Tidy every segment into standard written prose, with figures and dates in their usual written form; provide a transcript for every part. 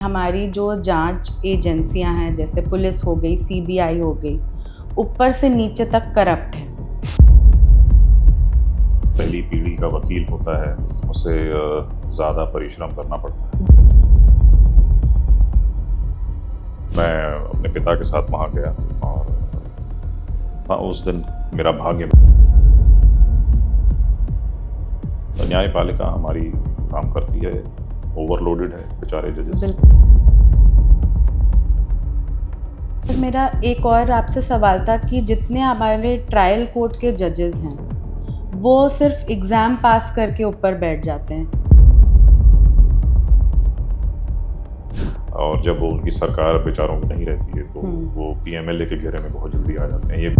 हमारी जो जांच एजेंसियां हैं, जैसे पुलिस हो गई, सीबीआई हो गई, ऊपर से नीचे तक करप्ट है। पहली पीढ़ी का वकील होता है, उसे ज़्यादा परिश्रम करना पड़ता है। मैं अपने पिता के साथ वहाँ गया और उस दिन मेरा भाग्य, न्यायपालिका हमारी काम करती है, ओवरलोडेड है बेचारे जजेस। मेरा एक और आपसे सवाल था कि जितने हमारे ट्रायल कोर्ट के जजेस हैं, वो सिर्फ एग्ज़ाम पास करके ऊपर बैठ जाते हैं, और जब वो उनकी सरकार बेचारों की नहीं रहती है तो वो पीएमएलए के घेरे में बहुत जल्दी आ जाते हैं। ये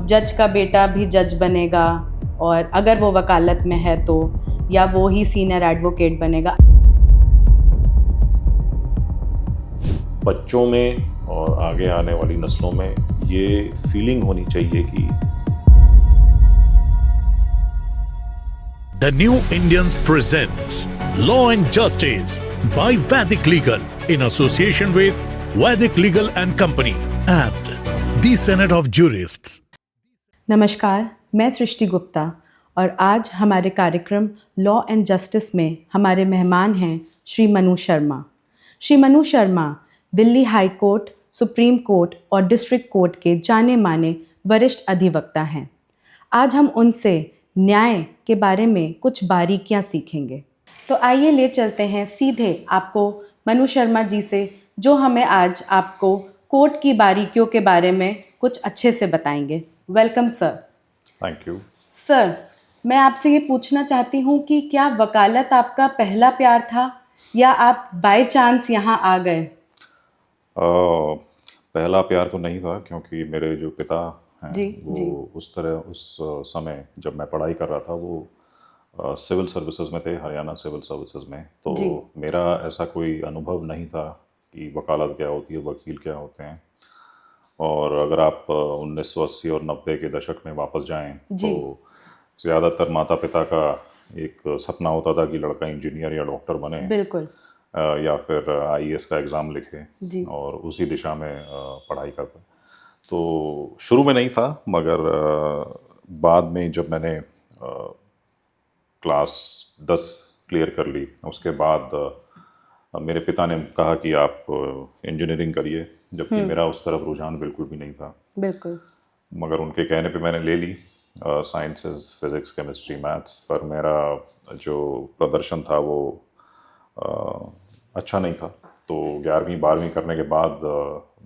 जज का बेटा भी जज बनेगा, और अगर वो वकालत में है तो, या वो ही सीनियर एडवोकेट बनेगा। बच्चों में और आगे आने वाली नस्लों में ये फीलिंग होनी चाहिए कि The New Indians presents Law and Justice by Vedic Legal in association with Vedic Legal and Company and the Senate of Jurists. नमस्कार, मैं सृष्टि गुप्ता, और आज हमारे कार्यक्रम लॉ एंड जस्टिस में हमारे मेहमान हैं Shri Manu Sharma. Shri Manu Sharma Delhi high court, supreme court और डिस्ट्रिक्ट कोर्ट के जाने माने वरिष्ठ अधिवक्ता हैं। आज हम उनसे न्याय के बारे में कुछ बारीकियां सीखेंगे। तो आइए ले चलते हैं सीधे आपको मनु शर्मा जी से, जो हमें आज आपको कोर्ट की बारीकियों के बारे में कुछ अच्छे से बताएंगे। Welcome sir. Thank you sir, मैं आपसे ये पूछना चाहती हूँ कि क्या वकालत आपका पहला प्यार था, या आप बाय चांस यहाँ आ गए? पहला प्यार तो नहीं था, क्योंकि मेरे जो पिता हैं वो उस समय जब मैं पढ़ाई कर रहा था वो सिविल सर्विसेज में थे, हरियाणा सिविल सर्विसेज में। तो मेरा ऐसा कोई अनुभव नहीं था कि वकालत क्या होती है, वकील क्या होते हैं। और अगर आप 1980 और 90 के दशक में वापस जाएं तो ज़्यादातर माता पिता का एक सपना होता था कि लड़का इंजीनियर या डॉक्टर बने, बिल्कुल, या फिर आईएएस का एग्ज़ाम लिखे और उसी दिशा में पढ़ाई करता। तो शुरू में नहीं था, मगर बाद में जब मैंने क्लास 10 क्लियर कर ली, उसके बाद मेरे पिता ने कहा कि आप इंजीनियरिंग करिए, जबकि मेरा उस तरफ रुझान बिल्कुल भी नहीं था। बिल्कुल। मगर उनके कहने पे मैंने ले ली साइंसेस, फिज़िक्स, केमिस्ट्री, मैथ्स। पर मेरा जो प्रदर्शन था वो अच्छा नहीं था। तो 11वीं 12वीं करने के बाद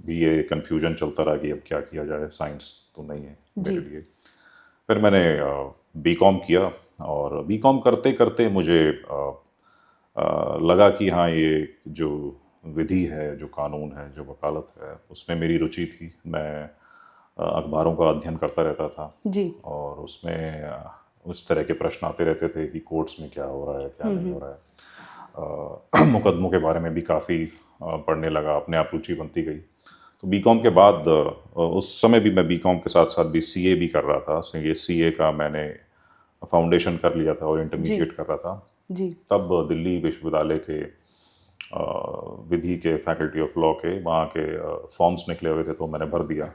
भी ये कन्फ्यूजन चलता रहा कि अब क्या किया जाए, साइंस तो नहीं है मेरे लिए। फिर मैंने बीकॉम किया, और बीकॉम करते करते मुझे लगा कि हाँ, ये जो विधि है, जो कानून है, जो वकालत है, उसमें मेरी रुचि थी। मैं अखबारों का अध्ययन करता रहता था और उसमें उस तरह के प्रश्न आते रहते थे कि कोर्ट्स में क्या हो रहा है, क्या नहीं हो रहा है। मुकदमों के बारे में भी काफ़ी पढ़ने लगा, अपने आप रुचि बनती गई। तो बीकॉम के बाद उस समय भी मैं बीकॉम के साथ साथ भी सीए भी कर रहा था। ये सीए का मैंने फाउंडेशन कर लिया था और इंटरमीडिएट कर रहा था। तब दिल्ली विश्वविद्यालय के विधि के फैकल्टी ऑफ लॉ के वहाँ के फॉर्म्स निकले हुए थे, तो मैंने भर दिया,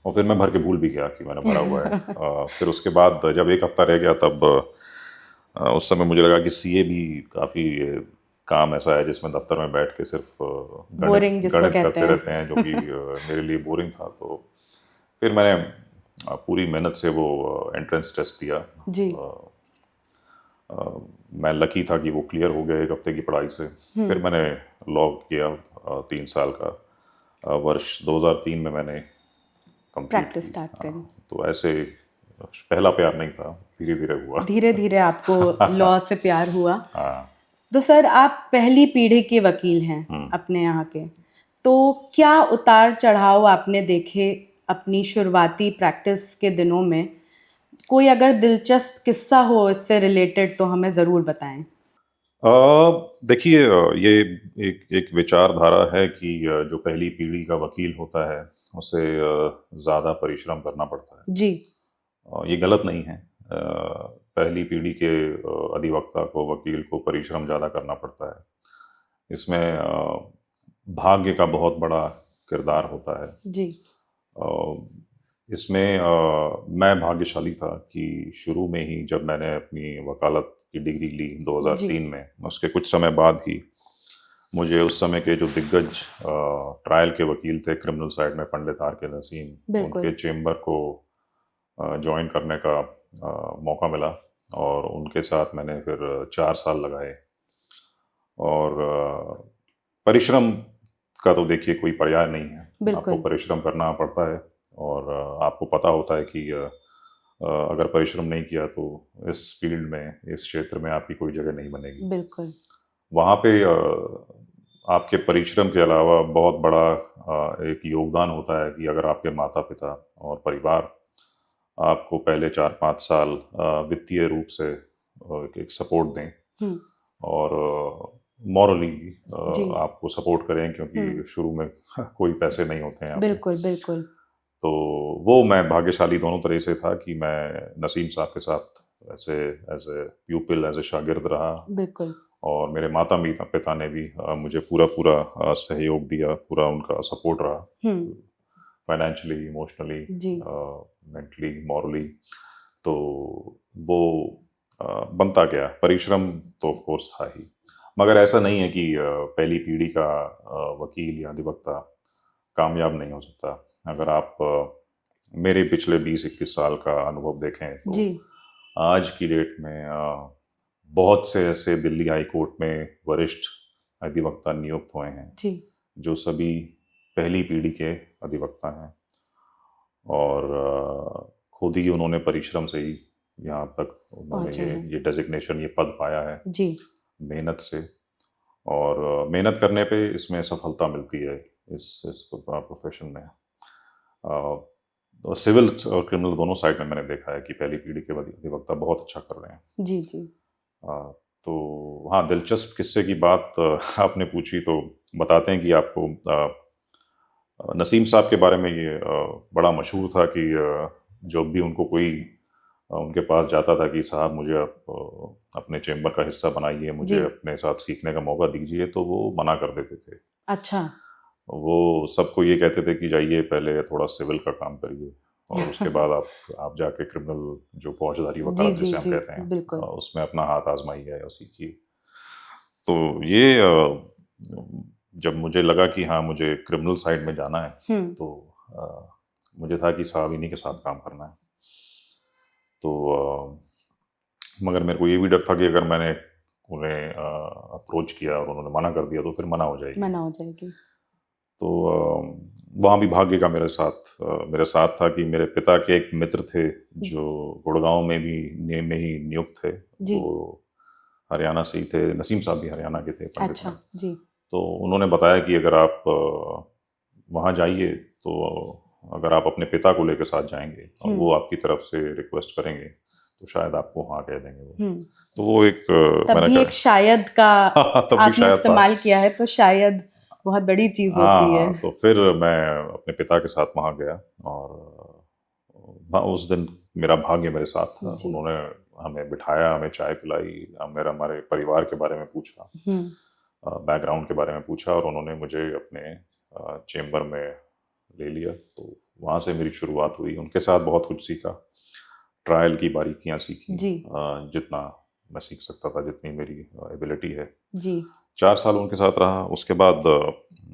और फिर मैं भर के भूल भी गया कि मैंने भरा हुआ है। फिर उसके बाद जब एक हफ्ता रह गया, तब उस समय मुझे लगा कि सीए भी काफ़ी काम ऐसा है जिसमें दफ्तर में बैठ के सिर्फ गणित करते रहते हैं, जो कि मेरे लिए बोरिंग था। तो फिर मैंने पूरी मेहनत से वो एंट्रेंस टेस्ट दिया। मैं लकी था कि वो क्लियर हो गया एक हफ्ते की पढ़ाई से। फिर मैंने लॉ किया 3 साल का। वर्ष 2003 में मैंने प्रैक्टिस स्टार्ट करी। तो ऐसे पहला प्यार नहीं था, धीरे धीरे हुआ। धीरे धीरे आपको लॉ से प्यार हुआ। तो सर, आप पहली पीढ़ी के वकील हैं अपने यहाँ के, तो क्या उतार चढ़ाव आपने देखे अपनी शुरुआती प्रैक्टिस के दिनों में? कोई अगर दिलचस्प किस्सा हो इससे रिलेटेड तो हमें ज़रूर बताएं। देखिए, ये एक विचारधारा है कि जो पहली पीढ़ी का वकील होता है उसे ज़्यादा परिश्रम करना पड़ता है। ये गलत नहीं है। पहली पीढ़ी के अधिवक्ता को, वकील को परिश्रम ज़्यादा करना पड़ता है। इसमें भाग्य का बहुत बड़ा किरदार होता है जी। इसमें मैं भाग्यशाली था कि शुरू में ही जब मैंने अपनी वकालत की डिग्री ली 2003 में, उसके कुछ समय बाद ही मुझे उस समय के जो दिग्गज ट्रायल के वकील थे क्रिमिनल साइड में, पंडित आर के नसीम, उनके चेम्बर को ज्वाइन करने का मौका मिला और उनके साथ मैंने फिर 4 साल लगाए। और परिश्रम का तो देखिए कोई पर्याय नहीं है, आपको परिश्रम करना पड़ता है और आपको पता होता है कि अगर परिश्रम नहीं किया तो इस फील्ड में, इस क्षेत्र में आपकी कोई जगह नहीं बनेगी। बिल्कुल। वहाँ पे आपके परिश्रम के अलावा बहुत बड़ा एक योगदान होता है कि अगर आपके माता पिता और परिवार आपको पहले 4-5 साल वित्तीय रूप से एक सपोर्ट दें और मॉरली आपको सपोर्ट करें, क्योंकि शुरू में कोई पैसे नहीं होते हैं। बिल्कुल बिल्कुल। तो वो मैं भाग्यशाली दोनों तरह से था कि मैं नसीम साहब के साथ ऐसे एज ए प्यूपिल, एज ए शागिर्द रहा। बिल्कुल। और मेरे माता पिता ने भी मुझे पूरा सहयोग दिया, पूरा उनका सपोर्ट रहा, फाइनेंशियली, इमोशनली, मेंटली, मॉरली। तो वो बनता गया। परिश्रम तो ऑफ कोर्स था ही, मगर ऐसा नहीं है कि पहली पीढ़ी का वकील या अधिवक्ता कामयाब नहीं हो सकता। अगर आप मेरे पिछले 20-21 साल का अनुभव देखें तो जी। आज की डेट में बहुत से ऐसे दिल्ली हाई कोर्ट में वरिष्ठ अधिवक्ता नियुक्त हुए हैं जी। जो सभी पहली पीढ़ी के अधिवक्ता हैं और खुद ही उन्होंने परिश्रम से ही यहाँ तक उन्होंने ये डेजिग्नेशन, ये पद पाया है जी। मेहनत से, और मेहनत करने पे इसमें सफलता मिलती है इस प्रोफेशन में। सिविल और क्रिमिनल दोनों साइड में मैंने देखा है कि पहली पीढ़ी के अधिवक्ता बहुत अच्छा कर रहे हैं जी जी। तो हाँ, दिलचस्प किस्से की बात आपने पूछी तो बताते हैं कि आपको नसीम साहब के बारे में ये बड़ा मशहूर था कि जब भी उनको कोई उनके पास जाता था कि साहब मुझे आप अपने चेम्बर का हिस्सा बनाइए, मुझे अपने साथ सीखने का मौका दीजिए, तो वो मना कर देते थे। अच्छा। वो सबको ये कहते थे कि जाइए पहले थोड़ा सिविल का काम करिए और उसके बाद आप जाके क्रिमिनल, जो फौजदारी वकालत जिसे हम कहते हैं, उसमें अपना हाथ आजमाइए और सीखिए। तो ये जब मुझे लगा कि हाँ मुझे क्रिमिनल साइड में जाना है तो मुझे था कि साहब इन्हीं के साथ काम करना है। तो मगर मेरे को ये भी डर था कि अगर मैंने उन्हें अप्रोच किया और उन्होंने मना कर दिया तो फिर मना हो जाएगी। तो वहाँ भी भाग्य का मेरे साथ था कि मेरे पिता के एक मित्र थे जो गुड़गांव में ही नियुक्त थे। वो हरियाणा से ही थे, नसीम साहब भी हरियाणा के थे, पंडित। अच्छा जी। तो उन्होंने बताया कि अगर आप वहाँ जाइए तो अगर आप अपने पिता को लेकर साथ जाएंगे और वो आपकी तरफ से रिक्वेस्ट करेंगे तो शायद आपको हाँ कह देंगे वो। तो वो एक तभी एक शायद का आपने इस्तेमाल किया है, तो शायद बहुत बड़ी चीज होती है। तो फिर मैं अपने पिता के साथ वहाँ गया और उस दिन मेरा भाग्य मेरे साथ था। उन्होंने हमें बिठाया, हमें चाय पिलाई, हमारे परिवार के बारे में पूछा, बैकग्राउंड के बारे में पूछा और उन्होंने मुझे अपने चेम्बर में ले लिया। तो वहाँ से मेरी शुरुआत हुई। उनके साथ बहुत कुछ सीखा, ट्रायल की बारीकियाँ सीखी जितना मैं सीख सकता था, जितनी मेरी एबिलिटी है जी। 4 साल उनके साथ रहा। उसके बाद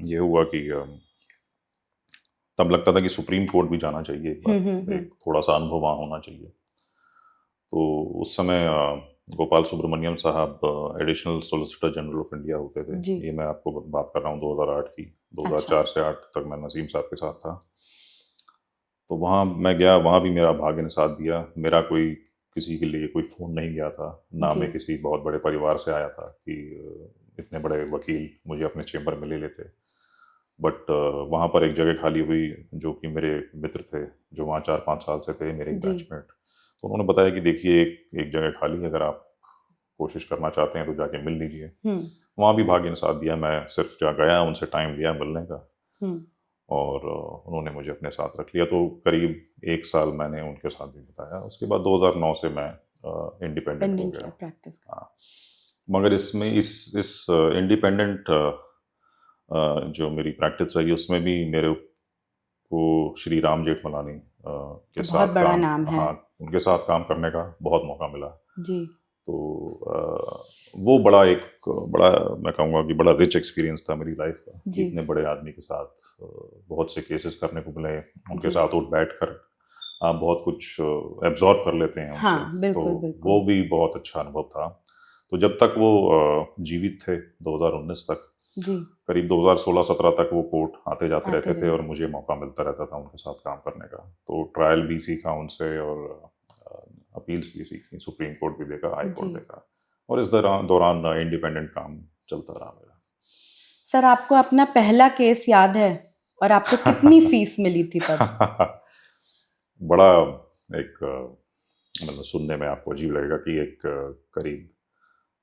ये हुआ कि तब लगता था कि सुप्रीम कोर्ट भी जाना चाहिए, एक थोड़ा सा अनुभव वहाँ होना चाहिए। तो उस समय गोपाल सुब्रमण्यम साहब additional solicitor general of India होते थे। ये मैं आपको बात कर रहा हूँ 2008 की। 2004 से 8 तक मैं नसीम साहब के साथ था। तो वहाँ मैं गया, वहाँ भी मेरा भाग्य ने साथ दिया। मेरा कोई किसी के लिए कोई फ़ोन नहीं गया था, ना मैं किसी बहुत बड़े परिवार से आया था कि इतने बड़े वकील मुझे अपने चेम्बर में ले लेते। बट वहाँ पर एक जगह खाली हुई जो कि मेरे मित्र थे जो वहाँ 4-5 साल से थे, मेरे बैचमेट। तो उन्होंने बताया कि देखिए एक जगह खाली है, अगर आप कोशिश करना चाहते हैं तो जाके मिल लीजिए। वहाँ भी भाग्य ने साथ दिया। मैं सिर्फ जा गया, उनसे टाइम लिया मिलने का और उन्होंने मुझे अपने साथ रख लिया। तो करीब 1 साल मैंने उनके साथ भी बिताया। उसके बाद 2009 से मैं इंडिपेंडेंट हो गया। प्रैक्टिस। हाँ, मगर इसमें इस इंडिपेंडेंट जो मेरी प्रैक्टिस रही उसमें भी मेरे को श्री राम जेठमलानी के तो साथ बहुत बड़ा काम, नाम है। हाँ, उनके साथ काम करने का बहुत मौका मिला। जी। तो वो बड़ा मैं कहूँगा कि बड़ा रिच एक्सपीरियंस था मेरी लाइफ का। इतने बड़े आदमी के साथ बहुत से केसेस करने को मिले, उनके साथ उठ बैठ कर आप बहुत कुछ एब्जॉर्ब कर लेते हैं उनसे। हाँ, बिल्कुल, तो बिल्कुल। वो भी बहुत अच्छा अनुभव था। तो जब तक वो जीवित थे 2019 तक, जी, करीब 2016-17 तक वो कोर्ट आते जाते रहते थे और मुझे मौका मिलता रहता था उनके साथ काम करने का। तो ट्रायल भी सीखा उनसे और अपील्स भी सीखी, सुप्रीम कोर्ट भी देखा, हाई कोर्ट देखा, और इस दौरान इंडिपेंडेंट काम चलता रहा मेरा। सर, आपको अपना पहला केस याद है और आपको कितनी फीस मिली थी तब? बड़ा एक मतलब सुनने में आपको अजीब लगेगा कि एक करीब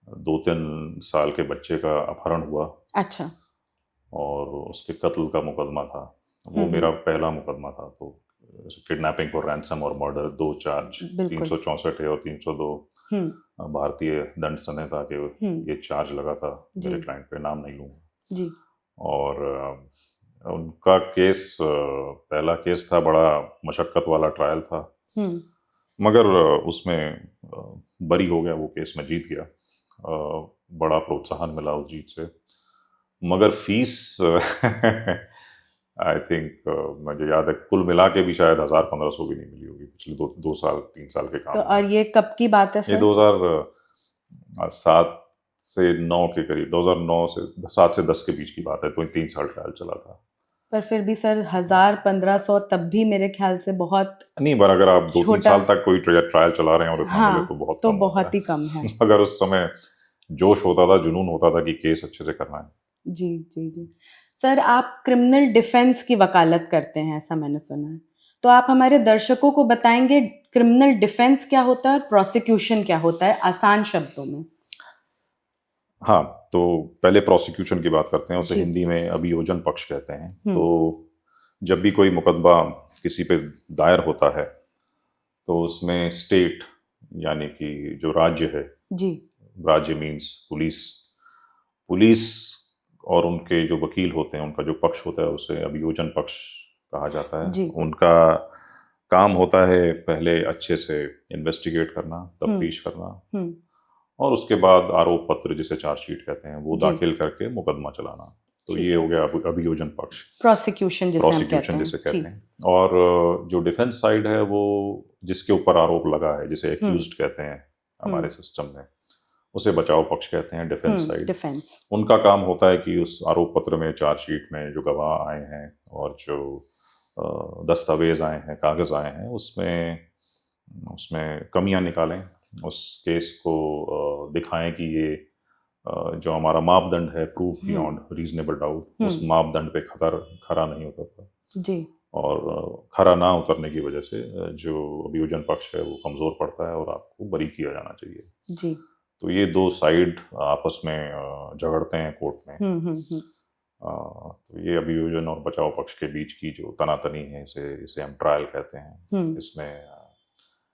2-3 साल के बच्चे का अपहरण हुआ। अच्छा। और उसके कत्ल का मुकदमा था। वो मेरा पहला मुकदमा था। तो किडनैपिंग फॉर रैंसम और मर्डर 2 चार्ज, 364 है और 302 भारतीय दंड संहिता के ये चार्ज लगा था मेरे क्लाइंट पे, नाम नहीं लूँगा जी। और उनका केस पहला केस था, बड़ा मशक्कत वाला ट्रायल था, मगर उसमें बरी हो गया वो केस, में जीत गया। बड़ा प्रोत्साहन मिला उस जीत से, मगर फीस आई थिंक मुझे याद है कुल मिला के भी शायद 1,000-1,500 भी नहीं मिली होगी पिछले 2-3 साल के काम। तो और ये कब की बात है सर? ये 2007 से 9 के करीब, 2009 से 7 से 10 के बीच की बात है। तो 3 साल ट्रायल चला था। पर फिर भी सर 1,000-1,500 तब भी मेरे ख्याल से बहुत नहीं, पर अगर आप 2-3 साल तक कोई ट्रायल चला रहे हैं और इतना मिले तो बहुत तो कम बहुत ही कम है। मगर उस समय जोश होता था, जुनून होता था कि केस अच्छे से करना है। जी जी जी। सर, आप क्रिमिनल डिफेंस की वकालत करते हैं, ऐसा मैंने सुना है। तो आप हमारे दर्शकों को बताएंगे क्रिमिनल डिफेंस क्या होता है और प्रोसिक्यूशन क्या होता है, आसान शब्दों में? हाँ, तो पहले प्रोसिक्यूशन की बात करते हैं, उसे हिंदी में अभियोजन पक्ष कहते हैं। तो जब भी कोई मुकदमा किसी पे दायर होता है तो उसमें स्टेट यानी कि जो राज्य है, जी, राज्य मीन्स पुलिस और उनके जो वकील होते हैं, उनका जो पक्ष होता है उसे अभियोजन पक्ष कहा जाता है। उनका काम होता है पहले अच्छे से इन्वेस्टिगेट करना, तफ्तीश करना, और उसके बाद आरोप पत्र, जिसे चार्जशीट कहते हैं, वो दाखिल करके मुकदमा चलाना। तो ये हो गया अभियोजन पक्ष, प्रोसिक्यूशन जिसे कहते हैं। और जो डिफेंस साइड है, वो जिसके ऊपर आरोप लगा है, जिसे एक्यूज्ड कहते हैं हमारे सिस्टम में, उसे बचाव पक्ष कहते हैं, डिफेंस साइड। उनका काम होता है कि उस आरोप पत्र में, चार्जशीट में जो गवाह आए हैं और जो दस्तावेज आए हैं, कागज आए हैं, उसमें कमियां निकालें, उस केस को दिखाएं कि ये जो हमारा मापदंड है, प्रूफ बियॉन्ड रीजनेबल डाउट, उस मापदंड पे खरा नहीं उतरता जी। और खरा ना उतरने की वजह से जो अभियोजन पक्ष है वो कमजोर पड़ता है और आपको बरी किया जाना चाहिए जी। तो ये 2 साइड आपस में झगड़ते हैं कोर्ट में। तो ये अभियोजन और बचाव पक्ष के बीच की जो तनातनी है, इसे हम ट्रायल कहते हैं। इसमें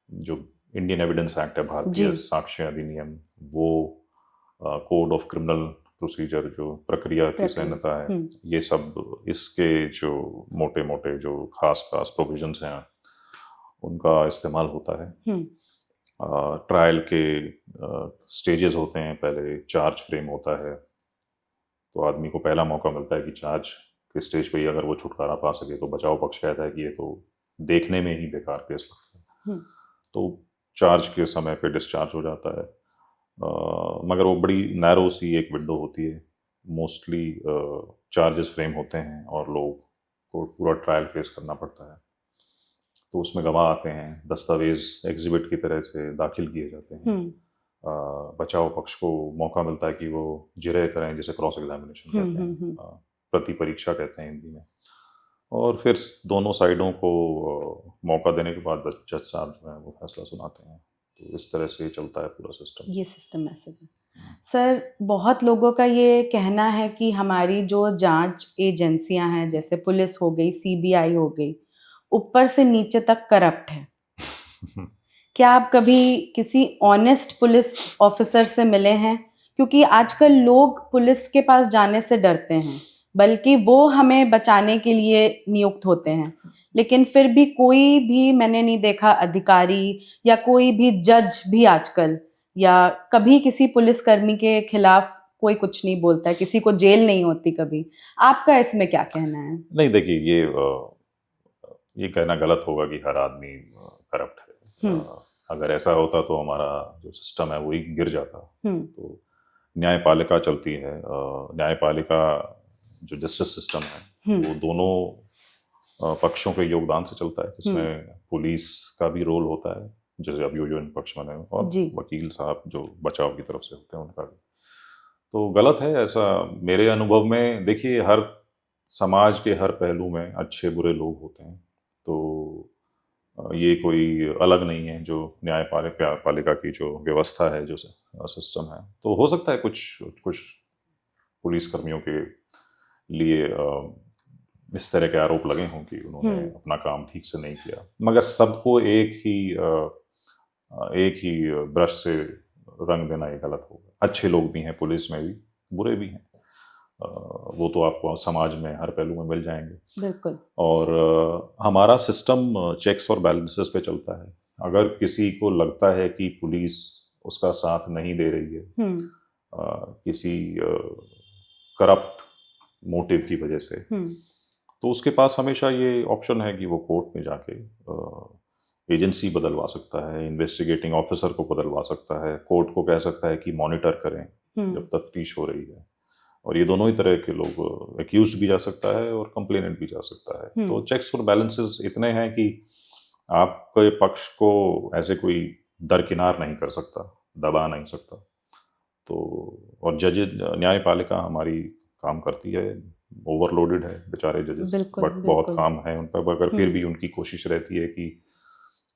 जो इंडियन एविडेंस एक्ट है, भारतीय साक्ष्य अधिनियम, वो कोड ऑफ क्रिमिनल प्रोसीजर, जो प्रक्रिया की संहिता है, ये सब इसके जो मोटे जो खास प्रोविजंस हैं उनका इस्तेमाल होता है। ट्रायल के स्टेजेस होते हैं। पहले चार्ज फ्रेम होता है, तो आदमी को पहला मौका मिलता है कि चार्ज के स्टेज पे ही अगर वो छुटकारा पा सके, तो बचाव पक्ष कहता है कि ये तो देखने में ही बेकार केस लगता है, तो चार्ज के समय पे डिस्चार्ज हो जाता है। मगर वो बड़ी नैरो सी एक विंडो होती है। मोस्टली चार्जेस फ्रेम होते हैं और लोग को पूरा ट्रायल फेस करना पड़ता है। तो उसमें गवाह आते हैं, दस्तावेज एग्जिबिट की तरह से दाखिल किए जाते हैं। बचाव पक्ष को मौका मिलता है कि वो जिरह करें, जिसे क्रॉस एग्जामिनेशन कहते हैं, प्रति परीक्षा कहते हैं हिंदी में। और फिर दोनों साइडों को मौका देने के बाद जज साहब जो है वो फैसला सुनाते हैं। तो इस तरह से चलता है पूरा सिस्टम। ये सिस्टम मैसेज है। सर, बहुत लोगों का ये कहना है कि हमारी जो जांच एजेंसियां हैं, जैसे पुलिस हो गई, CBI हो गई, ऊपर से नीचे तक करप्ट है। क्या आप कभी किसी ऑनेस्ट पुलिस ऑफिसर से मिले हैं? क्योंकि आजकल लोग पुलिस के पास जाने से डरते हैं, बल्कि वो हमें बचाने के लिए नियुक्त होते हैं, लेकिन फिर भी कोई भी मैंने नहीं देखा अधिकारी या कोई भी जज भी आजकल, या कभी किसी पुलिसकर्मी के खिलाफ कोई कुछ नहीं बोलता है, किसी को जेल नहीं होती कभी। आपका इसमें क्या कहना है? नहीं, देखिए, ये कहना गलत होगा कि हर आदमी करप्ट है। अगर ऐसा होता तो हमारा जो सिस्टम है वही गिर जाता। तो न्यायपालिका चलती है, न्यायपालिका जो जस्टिस सिस्टम है वो दोनों पक्षों के योगदान से चलता है, जिसमें पुलिस का भी रोल होता है, जैसे अभियोजन पक्ष बने, और वकील साहब जो बचाव की तरफ से होते हैं उनका भी। तो गलत है ऐसा मेरे अनुभव में। देखिए, हर समाज के हर पहलू में अच्छे बुरे लोग होते हैं, तो ये कोई अलग नहीं है जो न्यायपालिका की जो व्यवस्था है, जो सिस्टम है। तो हो सकता है कुछ पुलिसकर्मियों के लिए इस तरह के आरोप लगे हों कि उन्होंने अपना काम ठीक से नहीं किया, मगर सबको एक ही ब्रश से रंग देना ये गलत होगा। अच्छे लोग भी हैं पुलिस में भी, बुरे भी हैं, वो तो आपको समाज में हर पहलू में मिल जाएंगे। बिल्कुल। और हमारा सिस्टम चेक्स और बैलेंसेस पे चलता है। अगर किसी को लगता है कि पुलिस उसका साथ नहीं दे रही है किसी करप्ट मोटिव की वजह से, तो उसके पास हमेशा ये ऑप्शन है कि वो कोर्ट में जाके एजेंसी बदलवा सकता है, इन्वेस्टिगेटिंग ऑफिसर को बदलवा सकता है, कोर्ट को कह सकता है कि मॉनिटर करें जब तफ्तीश हो रही है। और ये दोनों ही तरह के लोग, एक्यूज्ड भी जा सकता है और कंप्लेनेंट भी जा सकता है। तो चेक्स और बैलेंसेस इतने हैं कि आपके पक्ष को ऐसे कोई दरकिनार नहीं कर सकता, दबा नहीं सकता। तो और जजेस, न्यायपालिका हमारी काम करती है, ओवरलोडेड है बेचारे जजेस, बट बहुत काम है उन पर, मगर फिर भी उनकी कोशिश रहती है कि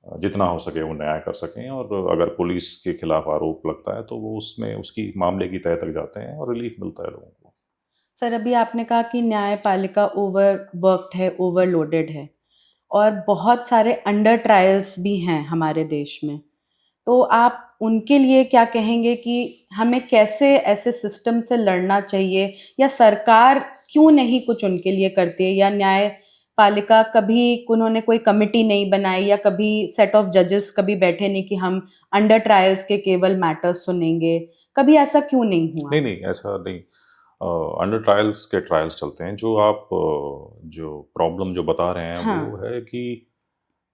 जितना हो सके वो न्याय कर सकें। और अगर पुलिस के खिलाफ आरोप लगता है तो वो उसमें उसकी मामले की तह तक जाते हैं और रिलीफ मिलता है लोगों को। सर, अभी आपने कहा कि न्यायपालिका ओवरवर्क्ड है, ओवरलोडेड है, और बहुत सारे अंडर ट्रायल्स भी हैं हमारे देश में। तो आप उनके लिए क्या कहेंगे कि हमें कैसे ऐसे सिस्टम से लड़ना चाहिए, या सरकार क्यों नहीं कुछ उनके लिए करती है, या न्यायपालिका कभी उन्होंने कोई कमिटी नहीं बनाई, या कभी सेट ऑफ जजेस कभी बैठे नहीं कि हम अंडर ट्रायल्स के केवल मैटर्स सुनेंगे? कभी ऐसा क्यों नहीं हुआ? नहीं, ऐसा नहीं। अंडर ट्रायल्स के ट्रायल्स चलते हैं। जो आप जो प्रॉब्लम जो बता रहे हैं वो है कि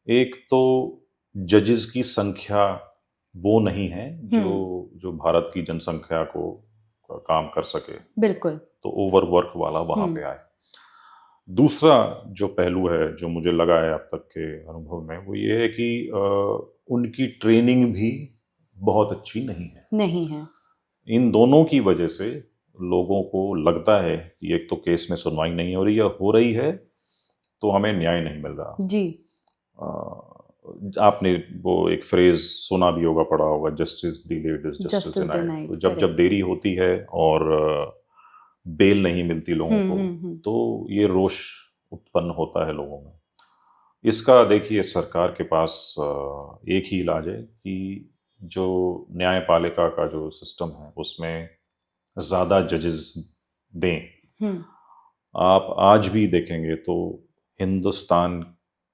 एक तो जजेस की संख्या वो नहीं है जो भारत की जनसंख्या को काम कर सके। बिल्कुल। तो ओवरवर्क वाला वहां पे आए। दूसरा जो पहलू है जो मुझे लगा है अब तक के अनुभव में, वो ये है कि उनकी ट्रेनिंग भी बहुत अच्छी नहीं है। इन दोनों की वजह से लोगों को लगता है कि एक तो केस में सुनवाई नहीं हो रही है, हो रही है तो हमें न्याय नहीं मिल रहा जी। आपने वो एक फ्रेज सुना भी होगा, पढ़ा होगा, justice delayed is justice denied. तो जब देरी होती है और बेल नहीं मिलती लोगों को, तो ये रोष उत्पन्न होता है लोगों में। इसका देखिए, सरकार के पास एक ही इलाज है कि जो न्यायपालिका का जो सिस्टम है उसमें ज़्यादा जजेस दें। आप आज भी देखेंगे तो हिंदुस्तान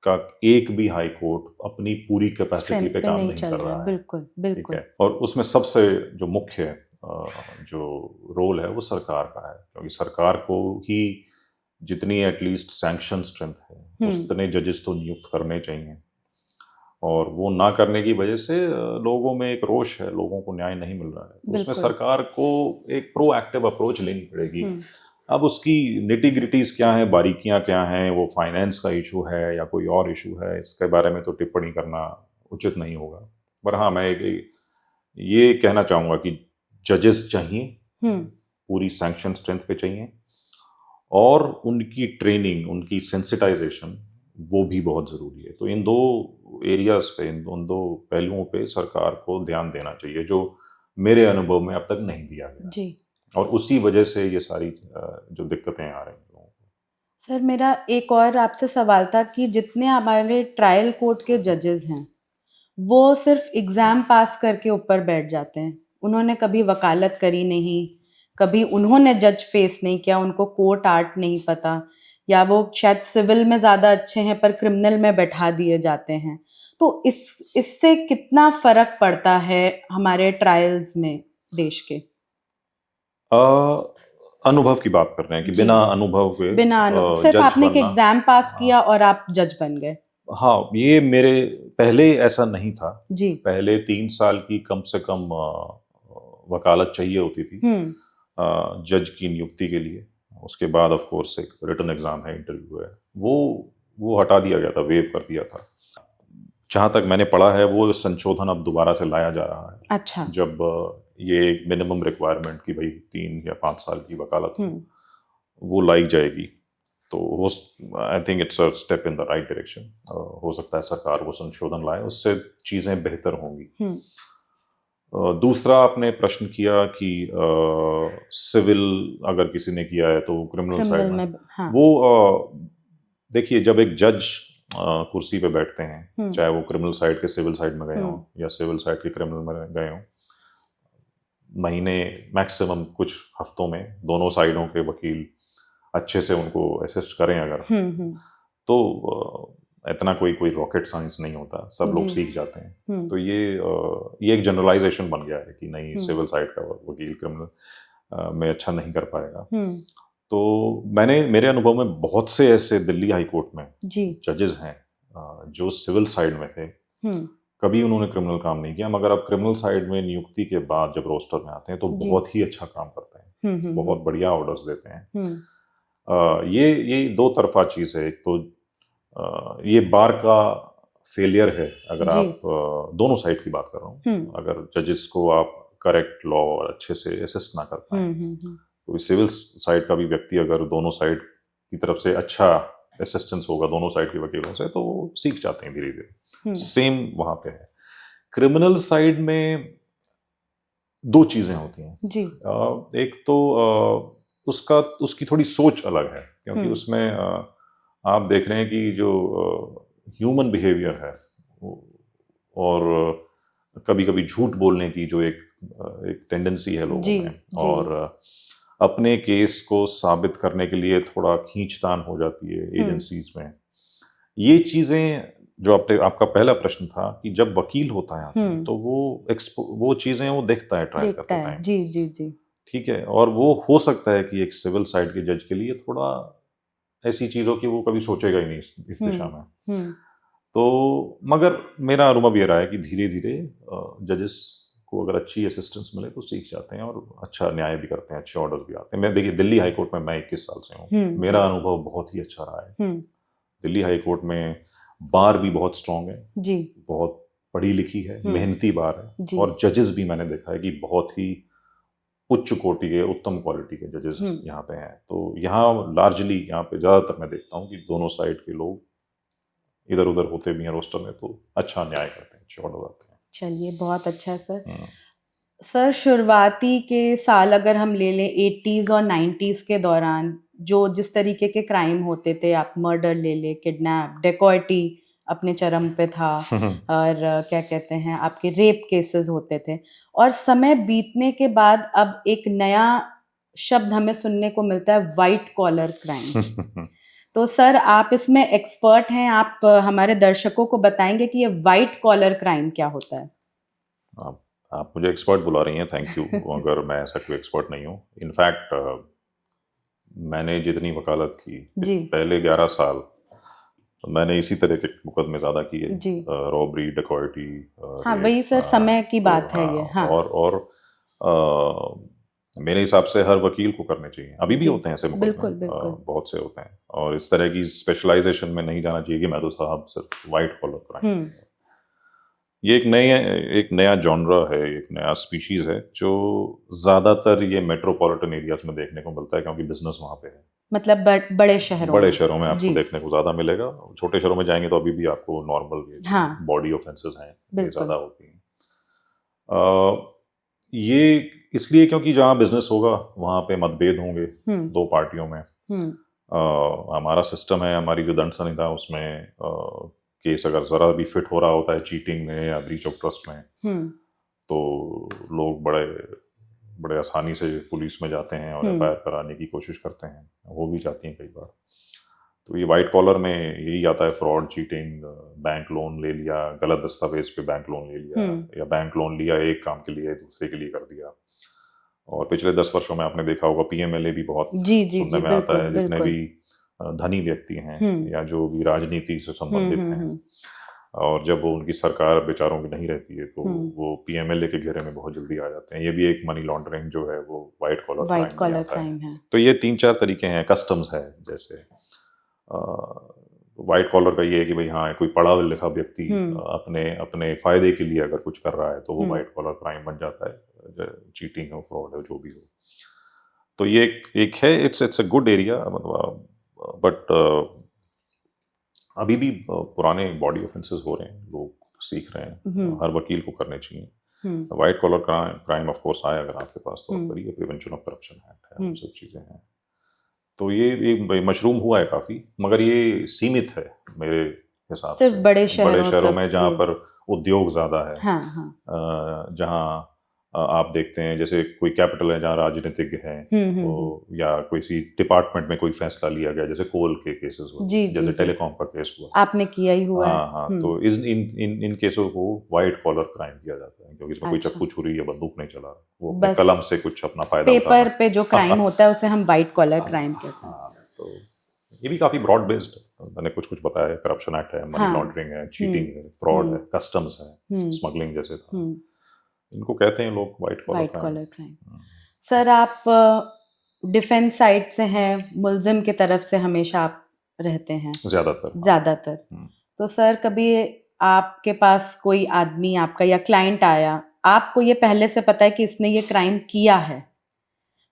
का एक भी हाई कोर्ट अपनी पूरी कैपेसिटी पे काम नहीं कर रहा है। बिल्कुल। ठीक है। और उसमें सबसे जो मुख्य जो रोल है वो सरकार का है, क्योंकि सरकार को ही जितनी एटलीस्ट सैंक्शन स्ट्रेंथ है उतने जजेस तो नियुक्त करने चाहिए, और वो ना करने की वजह से लोगों में एक रोष है, लोगों को न्याय नहीं मिल रहा है। उसमें सरकार को एक प्रोएक्टिव अप्रोच लेनी पड़ेगी। अब उसकी निटी ग्रिटीज क्या है, बारीकियां क्या हैं, वो फाइनेंस का इशू है या कोई और इशू है, इसके बारे में तो टिप्पणी करना उचित नहीं होगा। पर हाँ, मैं ये कहना चाहूँगा कि जजेस चाहिए, पूरी सैंक्शन स्ट्रेंथ पे चाहिए, और उनकी ट्रेनिंग, उनकी सेंसिटाइजेशन वो भी बहुत ज़रूरी है। तो इन दो एरियाज पे, इन दो पहलुओं पे सरकार को ध्यान देना चाहिए, जो मेरे अनुभव में अब तक नहीं दिया गया जी। और उसी वजह से ये सारी जो दिक्कतें आ रही हैं। सर, मेरा एक और आपसे सवाल था कि जितने हमारे ट्रायल कोर्ट के जजेस हैं वो सिर्फ एग्ज़ाम पास करके ऊपर बैठ जाते हैं। उन्होंने कभी वकालत करी नहीं, कभी उन्होंने जज फेस नहीं किया, उनको कोर्ट आर्ट नहीं पता, या वो शायद सिविल में ज़्यादा अच्छे हैं पर क्रिमिनल में बैठा दिए जाते हैं। तो इससे कितना फ़र्क पड़ता है हमारे ट्रायल्स में देश के? अनुभव की बात कर रहे हैं कि जी। बिना अनुभव के बिना सिर्फ जज आपने एक बनना। एग्ज़ाम पास हाँ। किया और आप जज बन गए। हाँ, ये मेरे पहले ऐसा नहीं था। जी। पहले 3 साल की कम से कम वकालत चाहिए होती थी जज की नियुक्ति के लिए। उसके बाद ऑफ कोर्स एक रिटन एग्जाम है, इंटरव्यू है, वो हटा दिया गया था, वेव कर दिया था। जहाँ तक मैंने पढ़ा है वो संशोधन अब दोबारा से लाया जा रहा है। अच्छा। जब ये एक मिनिमम रिक्वायरमेंट की भाई 3 या 5 साल की वकालत वो लाई जाएगी, तो I think it's a step in the right direction. हो सकता है सरकार वो संशोधन लाए, उससे चीज़ें बेहतर होंगी। दूसरा आपने प्रश्न किया कि सिविल अगर किसी ने किया है तो क्रिमिनल साइड में हाँ। वो देखिए, जब एक जज कुर्सी पे बैठते हैं, चाहे वो क्रिमिनल साइड के सिविल साइड में गए हों या सिविल साइड के क्रिमिनल में गए हों, महीने मैक्सिमम कुछ हफ्तों में दोनों साइडों के वकील अच्छे से उनको असिस्ट करें अगर, तो इतना कोई रॉकेट साइंस नहीं होता, सब लोग सीख जाते हैं। तो ये एक जनरलाइजेशन बन गया है कि नहीं, सिविल साइड का वकील क्रिमिनल में अच्छा नहीं कर पाएगा। तो मेरे अनुभव में बहुत से ऐसे दिल्ली हाई कोर्ट में जजेस हैं जो सिविल साइड में थे, कभी उन्होंने क्रिमिनल काम नहीं किया, मगर अब क्रिमिनल साइड में नियुक्ति के बाद जब रोस्टर में आते हैं तो बहुत ही अच्छा काम करते हैं, बहुत बढ़िया ऑर्डर्स देते हैं। ये दो तरफा चीज़ है। एक तो ये बार का फेलियर है अगर आप दोनों साइड की बात कर रहा हूँ, अगर जजेस को आप करेक्ट लॉ अच्छे से असिस्ट ना कर पाए, तो सिविल साइड का भी व्यक्ति अगर दोनों साइड की तरफ से अच्छा असिस्टेंस होगा दोनों साइड के वकीलों से, तो वो सीख जाते हैं धीरे धीरे। सेम वहाँ पे है। क्रिमिनल साइड में दो चीज़ें होती हैं जी। एक तो उसकी थोड़ी सोच अलग है, क्योंकि उसमें आप देख रहे हैं कि जो ह्यूमन बिहेवियर है और कभी कभी झूठ बोलने की जो एक टेंडेंसी है लोगों में, और अपने केस को साबित करने के लिए थोड़ा खींचतान हो जाती है एजेंसीज में। ये चीज़ें जो आपका पहला प्रश्न था कि जब वकील होता है तो वो चीज़ें वो देखता है ट्रायल करते टाइम। जी जी जी, ठीक है। और वो हो सकता है कि एक सिविल साइड के जज के लिए थोड़ा ऐसी चीज़ों की वो कभी सोचेगा ही नहीं इस दिशा में। तो मगर मेरा अनुभव ये रहा है कि धीरे धीरे जजेस को अगर अच्छी असिस्टेंस मिले तो सीख जाते हैं और अच्छा न्याय भी करते हैं, अच्छे ऑर्डर्स भी आते हैं। मैं देखिए, दिल्ली हाई कोर्ट में मैं 21 साल से हूँ, मेरा अनुभव बहुत ही अच्छा रहा है। दिल्ली हाई कोर्ट में बार भी बहुत स्ट्रांग है जी, बहुत पढ़ी लिखी है, मेहनती बार है, और जजेस भी मैंने देखा है कि बहुत ही उच्च कोटि के, उत्तम क्वालिटी के जजेस यहाँ पे हैं। तो यहाँ लार्जली यहाँ पे ज़्यादातर मैं देखता हूँ कि दोनों साइड के लोग इधर उधर होते भी हैं रोस्टर में, तो अच्छा न्याय करते हैं, अच्छे ऑर्डर आते हैं। चलिए, बहुत अच्छा है सर। सर, शुरुआती के साल अगर हम ले लें 80s और 90s के दौरान जो जिस तरीके के क्राइम होते थे, आप मर्डर ले ले, किडनैप, डेकॉयटी अपने चरम पे था, और क्या कहते हैं आपके रेप केसेस होते थे, और समय बीतने के बाद अब एक नया शब्द हमें सुनने को मिलता है, वाइट कॉलर क्राइम। तो सर, आप इसमें एक्सपर्ट हैं, आप हमारे दर्शकों को बताएंगे कि ये वाइट कॉलर क्राइम क्या होता है? आप मुझे एक्सपर्ट बुला रही हैं, थैंक यू। अगर मैं ऐसा कोई एक्सपर्ट नहीं हूँ। इनफैक्ट मैंने जितनी वकालत की पहले 11 साल मैंने इसी तरह के मुकदमे ज़्यादा किए, रॉबरी, डकॉयटी। हाँ, वही सर, समय की बात है ये। हाँ। और मेरे हिसाब से हर वकील को करने चाहिए। अभी भी होते हैं ऐसे मुकदमे, बिल्कुल, बिल्कुल। बहुत से होते हैं, और इस तरह की स्पेशलाइजेशन में नहीं जाना चाहिए कि मैं तो साहब सिर्फ वाइट कॉलर क्राइम। ये एक नया जॉनरा है, एक नया स्पीशीज है जो ज़्यादातर ये मेट्रोपॉलिटन एरियाज में देखने को मिलता है, क्योंकि बिजनेस वहाँ पे है। मतलब बड़े शहरों में आपको देखने को ज़्यादा मिलेगा। छोटे शहरों में जाएंगे तो अभी भी आपको नॉर्मल बॉडी ऑफेंसेस हैं, ये ज़्यादा होती हैं। ये इसलिए क्योंकि जहाँ बिजनेस होगा वहाँ पे मतभेद होंगे दो पार्टियों में। हमारा सिस्टम है, हमारी जो दंड संहिता उसमें केस अगर ज़रा भी फिट हो रहा होता है चीटिंग में या ब्रीच ऑफ ट्रस्ट में, तो लोग बड़े बड़े आसानी से पुलिस में जाते हैं और एफआईआर कराने की कोशिश करते हैं, हो भी जाती हैं कई बार। तो ये वाइट कॉलर में यही आता है, फ्रॉड, चीटिंग, बैंक लोन ले लिया, गलत दस्तावेज पे बैंक लोन ले लिया, या बैंक लोन लिया एक काम के लिए दूसरे के लिए कर दिया। और पिछले 10 वर्षों में आपने देखा होगा PMLA भी बहुत सुनने में आता है। जितने भी धनी व्यक्ति हैं या जो भी राजनीति से संबंधित हैं, और जब वो उनकी सरकार बेचारों की नहीं रहती है तो वो PMLA के घेरे में बहुत जल्दी आ जाते हैं। ये भी एक मनी लॉन्ड्रिंग जो है वो वाइट कॉलर क्राइम है। तो ये 3-4 तरीके हैं। कस्टम्स है, जैसे वाइट कॉलर का ये है कि भाई हाँ, कोई पढ़ा लिखा व्यक्ति अपने अपने फायदे के लिए अगर कुछ कर रहा है तो वो वाइट कॉलर क्राइम बन जाता है, चीटिंग हो, फ्रॉड हो, जो भी हो। तो ये एक है, इट्स अ गुड एरिया, मतलब बट अभी भी पुराने बॉडी ऑफेंसेस हो रहे हैं, लोग सीख रहे हैं, हर वकील को करने चाहिए। White collar crime of course आए अगर आपके पास तो करिए, प्रिवेंशन ऑफ करप्शन एक्ट है, सब चीज़ें हैं। तो ये मशरूम हुआ है काफ़ी, मगर ये सीमित है मेरे हिसाब से, सिर्फ बड़े शहरों में जहाँ पर उद्योग ज़्यादा है। हाँ। जहाँ आप देखते हैं जैसे कोई कैपिटल है जहाँ राजनीतिज्ञ हैं, तो या किसी डिपार्टमेंट में कोई फैसला लिया गया, जैसे कोल के केसेस हुए, जैसे टेलीकॉम का केस हुआ, आपने किया ही हुआ है। हाँ, तो इन केसों को वाइट कॉलर क्राइम किया जाता है, क्योंकि इसमें कोई चाकू छुरी या बंदूक नहीं चला, वो अपने कलम से कुछ अपना फायदा पेपर पे जो क्राइम होता है उसे हम वाइट कॉलर क्राइम कहते हैं। तो ये भी काफी ब्रॉड बेस्ड, मैंने कुछ बताया, करप्शन एक्ट है, मनी लॉन्ड्रिंग है, चीटिंग है, फ्रॉड है, कस्टम्स है, स्मगलिंग जैसे था, इनको कहते हैं लोग वाइट कॉलर क्राइम। सर, आप डिफेंस साइड से हैं, मुल्जिम की तरफ से हमेशा आप रहते हैं ज्यादातर। तो सर, कभी आपके पास कोई आदमी आपका या क्लाइंट आया, आपको ये पहले से पता है कि इसने ये क्राइम किया है,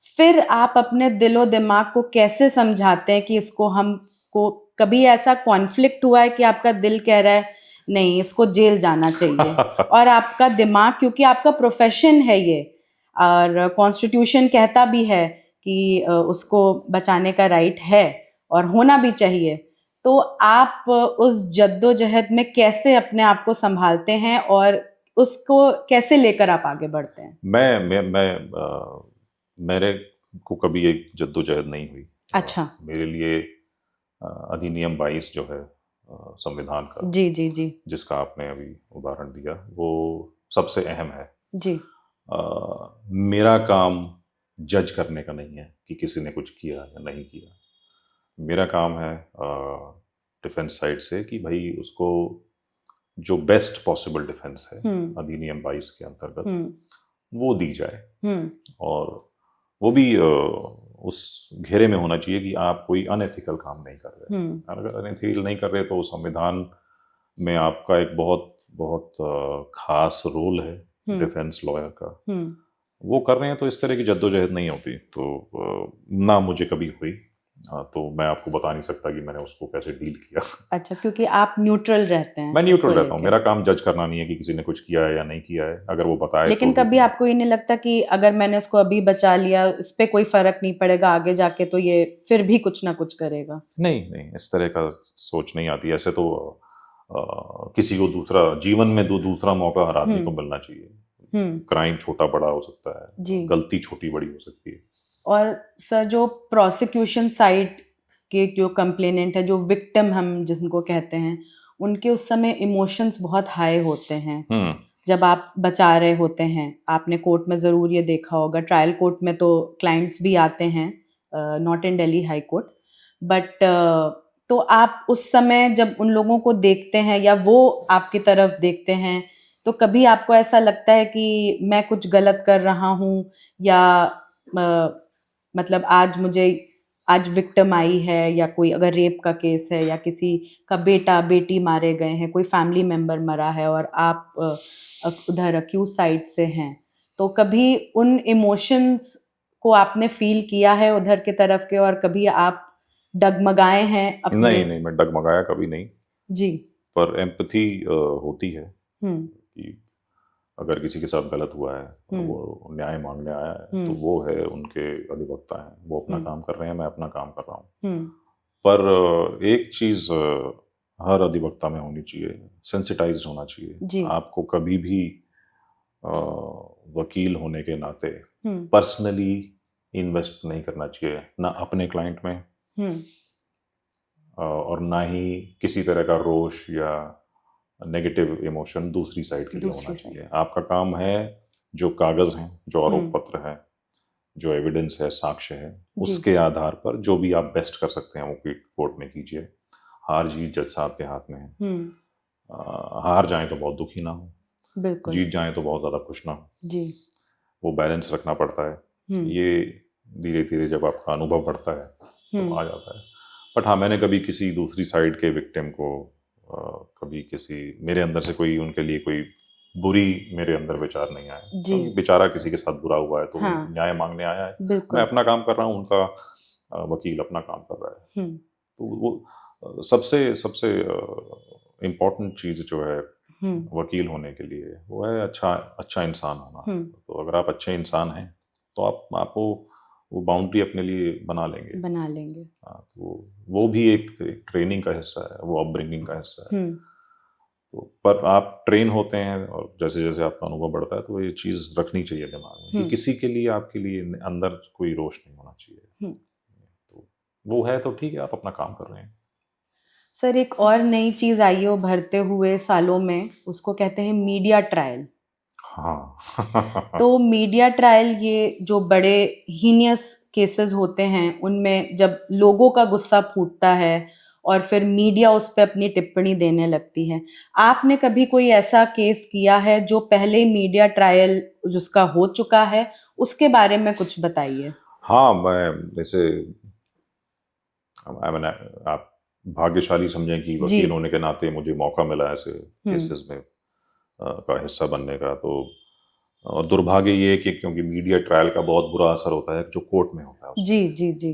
फिर आप अपने दिलो दिमाग को कैसे समझाते हैं कि इसको हमको, कभी ऐसा कॉन्फ्लिक्ट हुआ है कि आपका दिल कह रहा है नहीं इसको जेल जाना चाहिए, और आपका दिमाग, क्योंकि आपका प्रोफेशन है ये और कॉन्स्टिट्यूशन कहता भी है कि उसको बचाने का राइट है और होना भी चाहिए, तो आप उस जद्दोजहद में कैसे अपने आप को संभालते हैं और उसको कैसे लेकर आप आगे बढ़ते हैं? मेरे को कभी एक जद्दोजहद नहीं हुई। अच्छा। मेरे लिए अधिनियम 22 जो है संविधान का, जी, जिसका आपने अभी उदाहरण दिया, वो सबसे अहम है जी। मेरा काम जज करने का नहीं है कि किसी ने कुछ किया या नहीं किया। मेरा काम है डिफेंस साइड से कि भाई उसको जो बेस्ट पॉसिबल डिफेंस है अधिनियम 22 के अंतर्गत वो दी जाए, और वो भी उस घेरे में होना चाहिए कि आप कोई अनएथिकल काम नहीं कर रहे। अगर अनएथिकल नहीं कर रहे तो संविधान में आपका एक बहुत बहुत खास रोल है डिफेंस लॉयर का, वो कर रहे हैं, तो इस तरह की जद्दोजहद नहीं होती। तो ना मुझे कभी हुई, तो मैं आपको बता नहीं सकता कि मैंने उसको कैसे डील किया। अच्छा, क्योंकि आप न्यूट्रल रहते हैं। मैं न्यूट्रल रहता हूँ, मेरा काम जज करना नहीं है कि किसी ने कुछ किया है या नहीं किया है, अगर वो बताए। लेकिन कभी आपको ये नहीं लगता कि अगर मैंने उसको अभी बचा लिया, इस पे कोई फर्क नहीं पड़ेगा, आगे जाके तो ये फिर भी कुछ ना कुछ करेगा? नहीं, इस तरह का सोच नहीं आती। ऐसे तो किसी को दूसरा जीवन में दूसरा मौका हर आदमी को मिलना चाहिए। क्राइम छोटा बड़ा हो सकता है, गलती छोटी बड़ी हो सकती है। और सर, जो प्रोसिक्यूशन साइड के जो कंप्लेनेंट है, जो विक्टिम हम जिनको कहते हैं, उनके उस समय इमोशंस बहुत हाई होते हैं जब आप बचा रहे होते हैं। आपने कोर्ट में ज़रूर ये देखा होगा, ट्रायल कोर्ट में तो क्लाइंट्स भी आते हैं, not in Delhi high court, but तो आप उस समय जब उन लोगों को देखते हैं या वो आपकी तरफ देखते हैं, तो कभी आपको ऐसा लगता है कि मैं कुछ गलत कर रहा हूँ, या मतलब आज विक्टिम आई है, या कोई अगर रेप का केस है, या किसी का बेटा बेटी मारे गए हैं, कोई फैमिली मेम्बर मरा है और आप उधर अक्यूज साइड से हैं, तो कभी उन इमोशंस को आपने फील किया है उधर की तरफ के, और कभी आप डगमगाए हैं अपने? नहीं, मैं डगमगाया कभी नहीं जी, पर एम्पैथी होती है कि अगर किसी के साथ गलत हुआ है तो वो न्याय मांगने आया है, तो वो है, उनके अधिवक्ता हैं, वो अपना काम कर रहे हैं, मैं अपना काम कर रहा हूँ। पर एक चीज हर अधिवक्ता में होनी चाहिए, सेंसिटाइज्ड होना जी। चाहिए। आपको कभी भी वकील होने के नाते पर्सनली इन्वेस्ट नहीं करना चाहिए, ना अपने क्लाइंट में और ना ही किसी तरह का रोष या नेगेटिव इमोशन दूसरी साइड के लिए होना चाहिए। आपका काम है जो कागज हैं, जो आरोप पत्र है, जो एविडेंस है, साक्ष्य है, उसके आधार पर जो भी आप बेस्ट कर सकते हैं वो कोर्ट में कीजिए। हार जीत जज साहब के हाथ में है। हार जाए तो बहुत दुखी ना हो, बिल्कुल, जीत जाए तो बहुत ज्यादा खुश ना हो जी। वो बैलेंस रखना पड़ता है। ये धीरे धीरे जब आपका अनुभव बढ़ता है तो आ जाता है। बट हाँ, मैंने कभी किसी दूसरी साइड के विक्टिम को कभी किसी मेरे अंदर से कोई उनके लिए कोई बुरी मेरे अंदर विचार नहीं आया। क्योंकि बेचारा किसी के साथ बुरा हुआ है तो न्याय मांगने आया है। मैं अपना काम कर रहा हूँ, उनका वकील अपना काम कर रहा है। तो वो सबसे इम्पोर्टेंट चीज़ जो है वकील होने के लिए वो है अच्छा इंसान होना। तो अगर आप अच्छे इंसान हैं तो आपको वो बाउंड्री अपने लिए बना लेंगे। हाँ, तो वो भी एक ट्रेनिंग का हिस्सा है, वो अपब्रिंगिंग का हिस्सा है। तो पर आप ट्रेन होते हैं और जैसे जैसे आपका अनुभव बढ़ता है तो ये चीज़ रखनी चाहिए दिमाग में कि किसी के लिए आपके लिए अंदर कोई रोष नहीं होना चाहिए। तो वो है तो ठीक है, आप अपना काम कर रहे हैं। सर, एक और नई चीज़ आई है उभरते हुए सालों में, उसको कहते हैं मीडिया ट्रायल। हाँ तो मीडिया ट्रायल, ये जो बड़े हीनियस केसेस होते हैं उनमें जब लोगों का गुस्सा फूटता है और फिर मीडिया उस पर अपनी टिप्पणी देने लगती है, आपने कभी कोई ऐसा केस किया है जो पहले मीडिया ट्रायल जिसका हो चुका है, उसके बारे में कुछ बताइए। हाँ, मैं जैसे आप भाग्यशाली समझें कि वकील होने के नाते मुझे मौका मिला ऐसे केसेस में का हिस्सा बनने का। तो दुर्भाग्य ये है कि क्योंकि मीडिया ट्रायल का बहुत बुरा असर होता है जो कोर्ट में होता है। जी।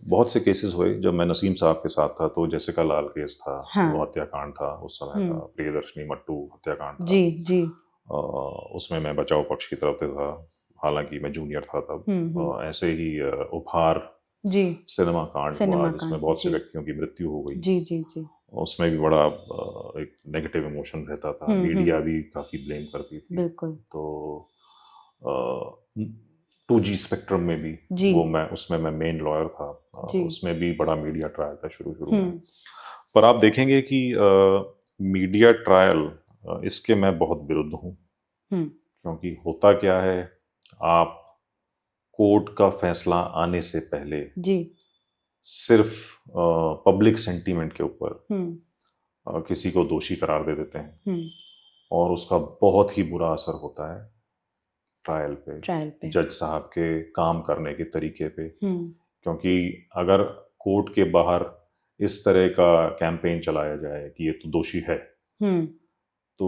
बहुत से केसेस हुए जब मैं नसीम साहब के साथ था। तो जैसिका लाल केस था, वो हत्याकांड था उस समय का, प्रियदर्शनी मट्टू हत्याकांड था। जी। उसमें मैं बचाव पक्ष की तरफ से था, हालांकि मैं जूनियर था तब। ऐसे ही उपहार सिनेमा कांड हुआ जिसमें बहुत से व्यक्तियों की मृत्यु हो गई। जी। उसमें भी बड़ा एक नेगेटिव इमोशन रहता था। मीडिया भी काफी ब्लेम करती थी। बिल्कुल। तो 2G स्पेक्ट्रम में भी उसमें मैं मेन लॉयर था। उसमें भी बड़ा मीडिया ट्रायल था शुरू में। पर आप देखेंगे कि मीडिया ट्रायल इसके मैं बहुत विरुद्ध हूँ। क्योंकि होता क्या है, आप कोर्ट का फैसला आने से पहले सिर्फ पब्लिक सेंटीमेंट के ऊपर किसी को दोषी करार दे देते हैं और उसका बहुत ही बुरा असर होता है ट्रायल पे, जज साहब के काम करने के तरीके पे। क्योंकि अगर कोर्ट के बाहर इस तरह का कैंपेन चलाया जाए कि ये तो दोषी है, तो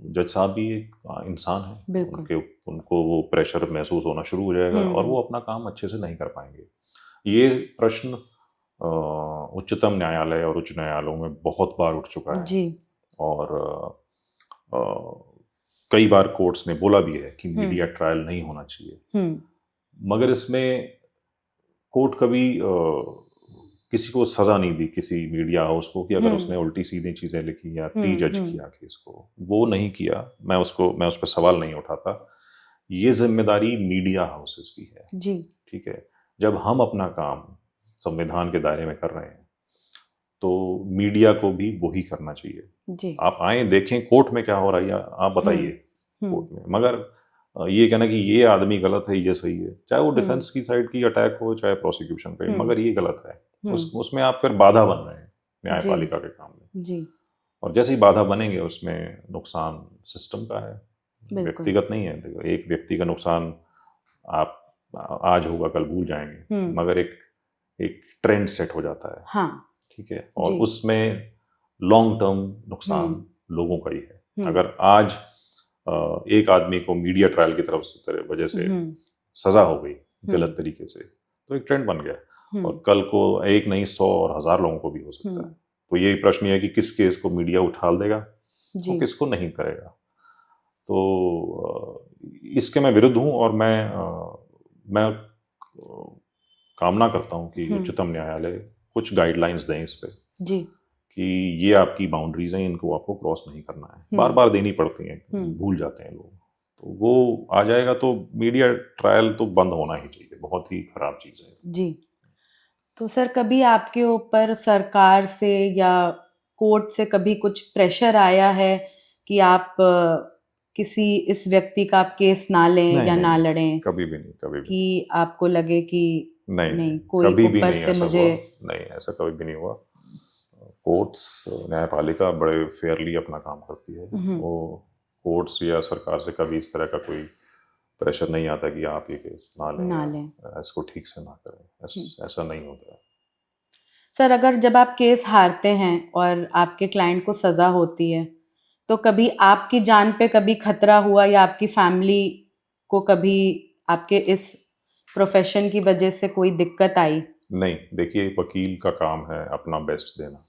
जज साहब भी एक इंसान है, उनको वो प्रेशर महसूस होना शुरू हो जाएगा और वो अपना काम अच्छे से नहीं कर पाएंगे। ये प्रश्न उच्चतम न्यायालय और उच्च न्यायालयों में बहुत बार उठ चुका है जी। और कई बार कोर्ट्स ने बोला भी है कि मीडिया ट्रायल नहीं होना चाहिए। मगर इसमें कोर्ट कभी किसी को सजा नहीं दी, किसी मीडिया हाउस को, कि अगर उसने उल्टी सीधी चीजें लिखी या प्री जज किया केस को, वो नहीं किया। मैं उस पर सवाल नहीं उठाता। ये जिम्मेदारी मीडिया हाउसेस की है जी। ठीक है, जब हम अपना काम संविधान के दायरे में कर रहे हैं तो मीडिया को भी वही करना चाहिए जी। आप आए देखें कोर्ट में क्या हो रहा है, आप बताइए कोर्ट में। मगर ये कहना कि ये आदमी गलत है, ये सही है, चाहे वो डिफेंस की साइड की अटैक हो चाहे प्रोसिक्यूशन पे, मगर ये गलत है, उसमें आप फिर बाधा बन रहे हैं न्यायपालिका के काम में जी। और जैसे ही बाधा बनेंगे उसमें नुकसान सिस्टम का है, व्यक्तिगत नहीं है। देखो, एक व्यक्ति का नुकसान आप आज होगा कल भूल जाएंगे, मगर एक ट्रेंड सेट हो जाता है। हाँ। ठीक है, और उसमें लॉन्ग टर्म नुकसान लोगों का ही है। अगर आज एक आदमी को मीडिया ट्रायल की तरफ वजह से सजा हो गई गलत तरीके से, तो एक ट्रेंड बन गया और कल को एक नहीं 100 और 1000 लोगों को भी हो सकता है। तो ये प्रश्न है कि किस केस को मीडिया उठाल देगा और किसको नहीं करेगा। तो इसके मैं विरुद्ध हूँ और मैं कामना करता हूँ कि उच्चतम न्यायालय कुछ गाइडलाइंस दें इस पे जी। कि ये आपकी बाउंड्रीज हैं, इनको आपको क्रॉस नहीं करना है। बार बार देनी पड़ती हैं, भूल जाते हैं लोग, तो वो आ जाएगा तो मीडिया ट्रायल तो बंद होना ही चाहिए। बहुत ही खराब चीज़ है जी। तो सर कभी आपके ऊपर सरकार से या कोर्ट से कभी कुछ प्रेशर आया है कि आप किसी इस व्यक्ति का आप केस ना लें या ना लड़ें? कभी भी नहीं, कभी भी कि आपको लगे कि नहीं, कोई कभी भी ऊपर नहीं से ऐसा मुझे हुआ। नहीं, ऐसा कभी भी नहीं हुआ। कोर्ट्स, न्यायपालिका बड़े फेयरली अपना काम करती है। वो कोर्ट्स या सरकार से कभी इस तरह का कोई प्रेशर नहीं आता कि आप ये केस ना लें, इसको ठीक से ना करें, ऐसा नहीं होता है। सर अगर जब आप केस हारते हैं और आपके क्लाइंट को सज़ा होती है, तो कभी आपकी जान पे कभी खतरा हुआ या आपकी फैमिली को कभी आपके इस प्रोफेशन की वजह से कोई दिक्कत आई? नहीं, देखिए वकील का काम है अपना बेस्ट देना।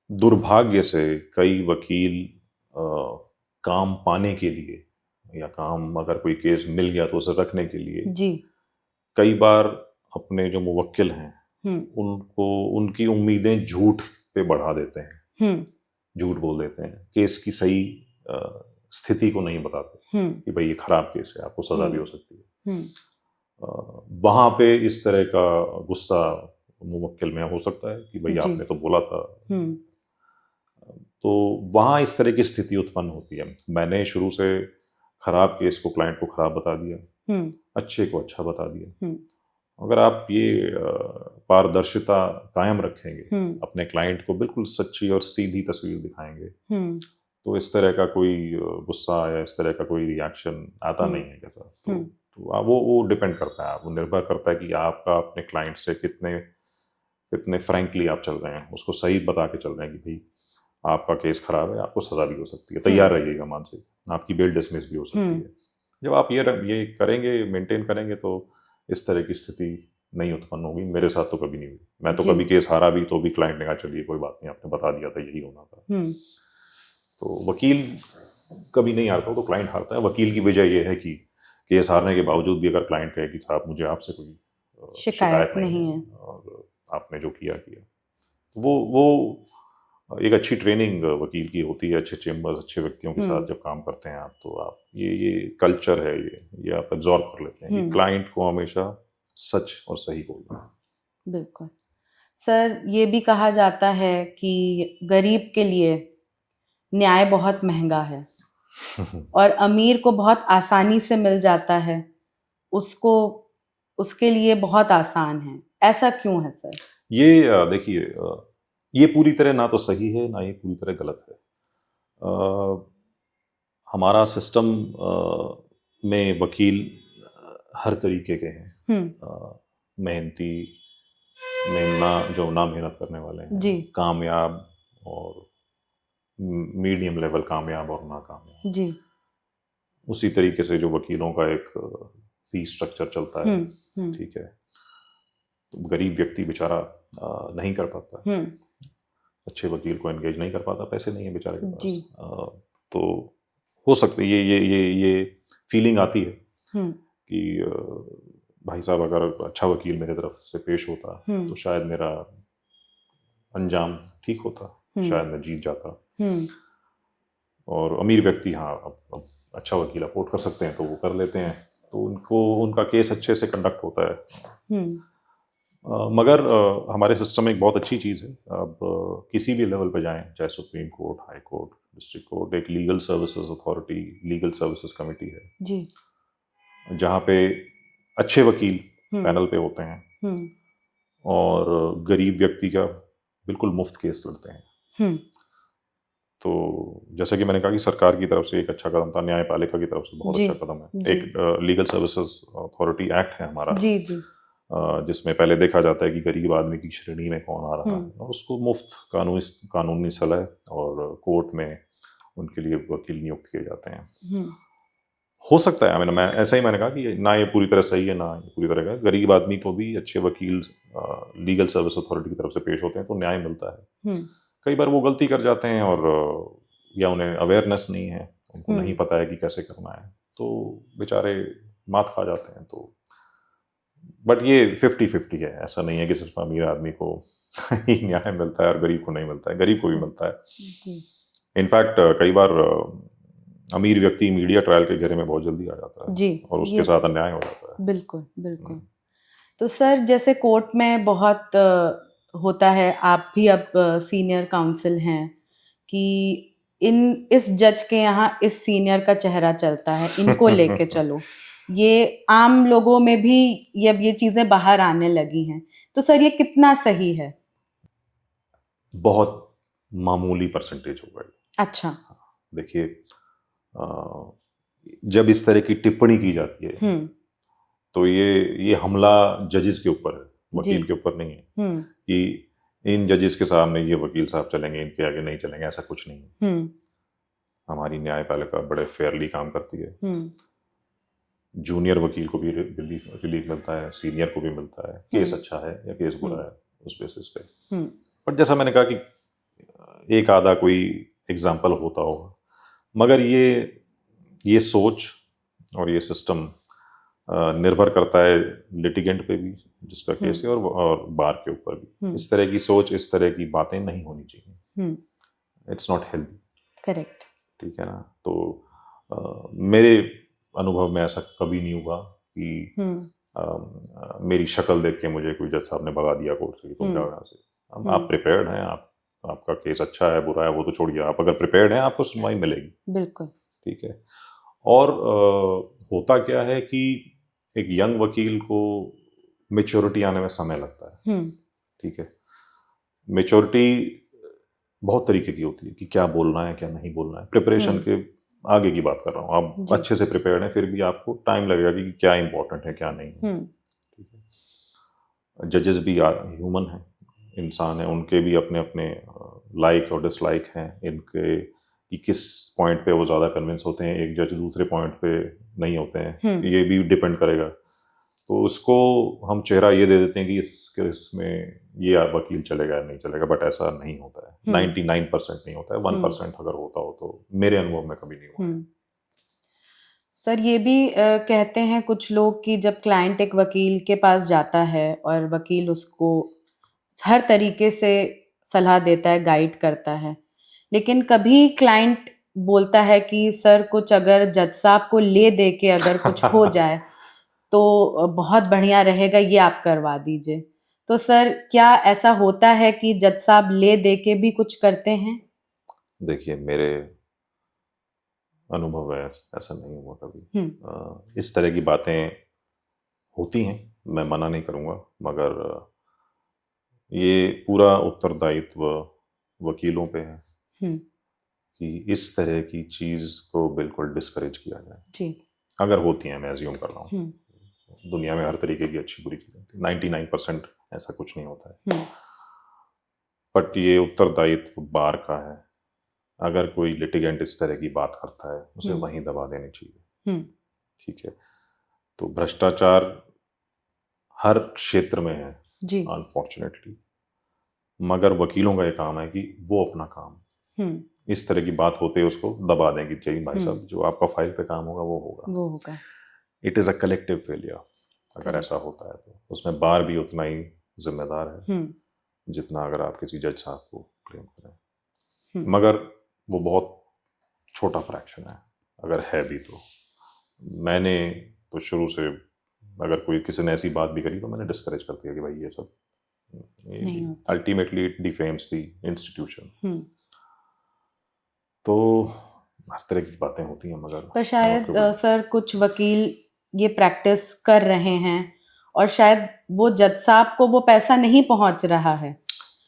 दुर्भाग्य से कई वकील काम पाने के लिए या काम अगर कोई केस मिल गया तो उसे रखने के लिए जी कई बार अपने जो मुवक्किल हैं उनको उनकी उम्मीदें झूठ पे बढ़ा देते हैं, झूठ बोल देते हैं, केस की सही स्थिति को नहीं बताते कि भाई ये खराब केस है, आपको सजा भी हो सकती है। वहाँ पे इस तरह का गुस्सा मुवक्किल में हो सकता है कि भाई आपने तो बोला था। तो वहाँ इस तरह की स्थिति उत्पन्न होती है। मैंने शुरू से खराब केस को क्लाइंट को खराब बता दिया, अच्छे को अच्छा बता दिया। अगर आप ये पारदर्शिता कायम रखेंगे, अपने क्लाइंट को बिल्कुल सच्ची और सीधी तस्वीर दिखाएंगे, तो इस तरह का कोई गुस्सा या इस तरह का कोई रिएक्शन आता नहीं है। तो वो डिपेंड करता है, वो निर्भर करता है कि आपका अपने क्लाइंट से कितने फ्रैंकली आप चल रहे हैं, उसको सही बता के चल रहे हैं कि भाई आपका केस खराब है, आपको सजा भी हो सकती है, तैयार रहिएगा मानसिक, आपकी बेल डिसमिस भी हो सकती है। जब आप ये करेंगे, मेंटेन करेंगे, तो इस तरह की स्थिति नहीं उत्पन्न होगी। मेरे साथ तो कभी नहीं हुई। मैं तो कभी केस हारा भी तो भी क्लाइंट ने कहा चलिए कोई बात नहीं, आपने बता दिया था यही होना था। तो वकील कभी नहीं हारता, तो क्लाइंट हारता है। वकील की वजह यह है कि केस हारने के बावजूद भी अगर क्लाइंट कहे कि साहब मुझे आपसे कोई शिकायत नहीं है और आपने जो किया तो वो एक अच्छी ट्रेनिंग वकील की होती है। अच्छे चेम्बर्स, अच्छे व्यक्तियों के साथ जब काम करते हैं आप, तो आप ये कल्चर है, ये आप एब्जॉर्ब कर लेते हैं कि क्लाइंट को हमेशा सच और सही बोलना। बिल्कुल सर, ये भी कहा जाता है कि गरीब के लिए न्याय बहुत महंगा है और अमीर को बहुत आसानी से मिल जाता है, उसके लिए बहुत आसान है। ऐसा क्यों है सर? ये देखिए, ये पूरी तरह ना तो सही है, ना ये पूरी तरह गलत है। हमारा सिस्टम में वकील हर तरीके के हैं। मेहनती, जो ना मेहनत करने वाले हैं, कामयाब और मीडियम लेवल कामयाब और नाकामयाब जी। उसी तरीके से जो वकीलों का एक फीस स्ट्रक्चर चलता है, ठीक है, तो गरीब व्यक्ति बेचारा नहीं कर पाता, अच्छे वकील को एंगेज नहीं कर पाता, पैसे नहीं है बेचारे के पास। तो हो सकती है ये फीलिंग आती है कि भाई साहब अगर अच्छा वकील मेरे तरफ से पेश होता तो शायद मेरा अंजाम ठीक होता, शायद मैं जीत जाता। और अमीर व्यक्ति अब अच्छा वकील अफोर्ड कर सकते हैं तो वो कर लेते हैं, तो उनका केस अच्छे से कंडक्ट होता है। मगर हमारे सिस्टम में एक बहुत अच्छी चीज़ है, अब किसी भी लेवल पे जाएं, चाहे supreme court, high court, district court, एक legal services authority, legal services committee है जी, जहाँ पे अच्छे वकील पैनल पे होते हैं और गरीब व्यक्ति का बिल्कुल मुफ्त केस लड़ते हैं। तो जैसा कि मैंने कहा कि सरकार की तरफ से एक अच्छा कदम था, न्यायपालिका की तरफ से बहुत अच्छा कदम है। एक लीगल सर्विसेज अथॉरिटी एक्ट है हमारा जी, जिसमें पहले देखा जाता है कि गरीब आदमी की श्रेणी में कौन आ रहा है और उसको मुफ्त कानूनी सलाह और कोर्ट में उनके लिए वकील नियुक्त किए जाते हैं। हो सकता है, मैंने ऐसा ही मैंने कहा कि ना ये पूरी तरह सही है, ना ये पूरी तरह का। गरीब आदमी को भी अच्छे वकील लीगल सर्विस अथॉरिटी की तरफ से पेश होते हैं तो न्याय मिलता है। कई बार वो गलती कर जाते हैं और या उन्हें अवेयरनेस नहीं है, उनको नहीं पता है कि कैसे करना है, तो बेचारे मात खा जाते हैं। तो बट ये 50-50 है, ऐसा नहीं है कि सिर्फ अमीर आदमी को ही न्याय मिलता है और गरीब को नहीं मिलता है, गरीब को भी मिलता है। इनफैक्ट कई बार अमीर व्यक्ति मीडिया ट्रायल के घेरे में बहुत जल्दी आ जाता है जी, और उसके साथ अन्याय हो जाता है। बिल्कुल बिल्कुल। तो सर जैसे कोर्ट में बहुत होता है, आप भी अब सीनियर काउंसिल हैं, कि इस जज के यहाँ इस सीनियर का चेहरा चलता है, इनको लेके चलो, ये आम लोगों में भी ये चीजें बाहर आने लगी हैं, तो सर ये कितना सही है? बहुत मामूली परसेंटेज होगा ये। अच्छा। देखिए, जब इस तरह की टिप्पणी की जाती है तो ये हमला जजेस के ऊपर है, वकील के ऊपर नहीं है कि इन जजेस के सामने ये वकील साहब चलेंगे, इनके आगे नहीं चलेंगे, ऐसा कुछ नहीं है। हमारी न्यायपालिका बड़े फेयरली काम करती है। जूनियर वकील को भी रिलीफ मिलता है, सीनियर को भी मिलता है, केस अच्छा है या केस बुरा है उस बेसिस पे। बट जैसा मैंने कहा कि एक आधा कोई एग्जाम्पल होता होगा, मगर ये सोच और ये सिस्टम निर्भर करता है लिटिगेंट पे भी जिसका केस है और बार के ऊपर भी। इस तरह की सोच, इस तरह की बातें नहीं होनी चाहिए। It's not healthy. करेक्ट। ठीक है ना? तो मेरे अनुभव में ऐसा कभी नहीं हुआ कि मेरी शक्ल देख के मुझे कोई जज साहब ने भगा दिया कोर्ट से, तुम जाओ यहाँ से। आप प्रिपेयर्ड हैं, आपका केस अच्छा है बुरा है वो तो छोड़िए, आप अगर प्रिपेयर्ड हैं आपको सुनवाई मिलेगी। बिल्कुल। ठीक है। और होता क्या है कि एक यंग वकील को मेच्योरिटी आने में समय लगता है। ठीक है। मेच्योरिटी बहुत तरीके की होती है कि क्या बोलना है क्या नहीं बोलना है। प्रिपरेशन के आगे की बात कर रहा हूँ, आप अच्छे से प्रिपेयर्ड हैं फिर भी आपको टाइम लगेगा कि क्या इंपॉर्टेंट है क्या नहीं है। ठीक है। जजेस भी ह्यूमन हैं, इंसान हैं, उनके भी अपने अपने लाइक और डिसलाइक हैं, इनके कि किस पॉइंट पे वो ज़्यादा कन्विंस होते हैं, एक जज दूसरे पॉइंट पे नहीं होते हैं, ये भी डिपेंड करेगा। तो उसको हम चेहरा ये दे देते हैं कि इसमें ये वकील चलेगा या नहीं चलेगा, बट ऐसा नहीं होता है। 99% नहीं होता है, 1% अगर होता हो तो मेरे अनुभव में कभी नहीं हुआ। सर ये भी कहते हैं कुछ लोग कि जब क्लाइंट एक वकील के पास जाता है और वकील उसको हर तरीके से सलाह देता है, गाइड करता है, लेकिन कभी क्लाइंट बोलता है कि सर कुछ अगर जज साहब को ले दे के अगर कुछ हो जाए तो बहुत बढ़िया रहेगा, ये आप करवा दीजिए। तो सर क्या ऐसा होता है कि जज साहब ले दे के भी कुछ करते हैं? देखिए, मेरे अनुभव है ऐसा नहीं हुआ कभी। इस तरह की बातें होती हैं, मैं मना नहीं करूँगा, मगर ये पूरा उत्तरदायित्व वकीलों पे है कि इस तरह की चीज़ को बिल्कुल डिस्करेज किया जाए। जी। अगर होती हैं, मैं अज्यूम कर रहा हूँ, दुनिया में हर तरीके की अच्छी बुरी चीज़ें होती हैं, 99% ऐसा कुछ नहीं होता है। बट ये उत्तरदायित्व बार का है, अगर कोई लिटिगेंट इस तरह की बात करता है उसे वहीं दबा देनी चाहिए। ठीक है। तो भ्रष्टाचार हर क्षेत्र में है अनफॉर्चुनेटली, मगर वकीलों का ये काम है कि वो अपना काम इस तरह की बात होते उसको दबा दें कि चाहिए भाई साहब जो आपका फाइल पे काम होगा वो होगा। It is a collective failure अगर ऐसा होता है तो उसमें बार भी उतना ही जिम्मेदार है जितना अगर आप किसी जज साहब को ब्लेम करें, मगर वो बहुत छोटा फ्रैक्शन है अगर है भी तो। मैंने तो शुरू से अगर कोई किसी ने ऐसी बात भी करी तो मैंने डिस्करेज कर दिया कि भाई ये सब अल्टीमेटली इट डिफेम्स द इंस्टीट्यूशन। तो हर तरह की बातें होती हैं, मगर पर शायद सर कुछ वकील ये प्रैक्टिस कर रहे हैं और शायद वो जज साहब को वो पैसा नहीं पहुंच रहा है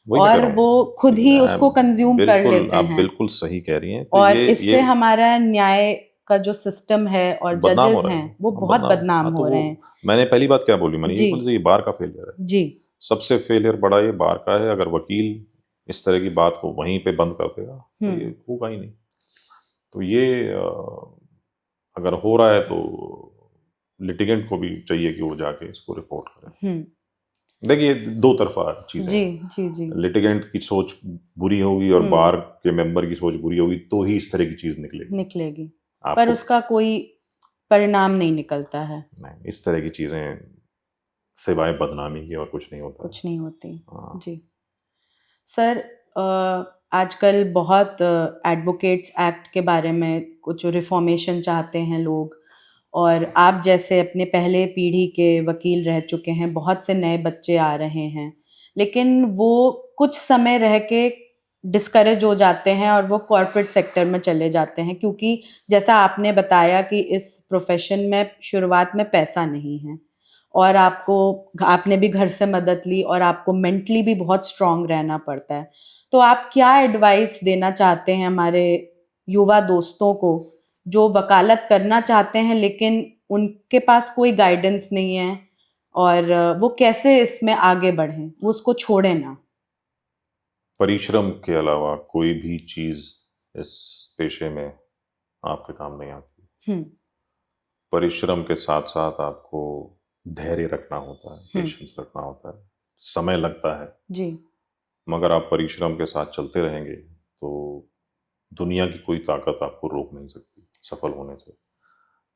और वो खुद ही उसको कंज्यूम कर लेते हैं। आप बिल्कुल सही कह रही हैं। तो और इससे हमारा न्याय का जो सिस्टम है और जजेस हैं वो बहुत बदनाम हो रहे हैं। मैंने पहली बात क्या बोली, मैंने ये बोली ये बार का फेलियर है जी। सबसे फेलियर बड़ा ये बार का है। अगर वकील इस तरह की बात को वहीं पे बंद कर देगा तो ये होगा ही नहीं। तो ये अगर हो रहा है तो लिटिगेंट को भी चाहिए कि वो जाके इसको रिपोर्ट करे। देखिए दो तरफा चीजें जी जी जी। लिटिगेंट की सोच बुरी होगी और बार के मेंबर की सोच बुरी होगी तो ही इस तरह की चीज निकलेगी पर उसका कोई परिणाम नहीं निकलता है। नहीं, इस तरह की चीजें सिवाय बदनामी के और कुछ नहीं होता। कुछ नहीं होती। हाँ। जी सर, आजकल बहुत एडवोकेट्स एक्ट के बारे में कुछ रिफॉर्मेशन चाहते हैं लोग, और आप जैसे अपने पहले पीढ़ी के वकील रह चुके हैं, बहुत से नए बच्चे आ रहे हैं, लेकिन वो कुछ समय रह के डिस्करेज हो जाते हैं और वो कॉर्पोरेट सेक्टर में चले जाते हैं, क्योंकि जैसा आपने बताया कि इस प्रोफेशन में शुरुआत में पैसा नहीं है, और आपने भी घर से मदद ली और आपको मेंटली भी बहुत स्ट्रांग रहना पड़ता है। तो आप क्या एडवाइस देना चाहते हैं हमारे युवा दोस्तों को जो वकालत करना चाहते हैं लेकिन उनके पास कोई गाइडेंस नहीं है, और वो कैसे इसमें आगे बढ़ें, वो उसको छोड़ें ना? परिश्रम के अलावा कोई भी चीज इस पेशे में आपके काम नहीं आती। परिश्रम के साथ साथ आपको धैर्य रखना होता है, पेशेंस रखना होता है, समय लगता है जी। मगर आप परिश्रम के साथ चलते रहेंगे तो दुनिया की कोई ताकत आपको रोक नहीं सकती सफल होने से।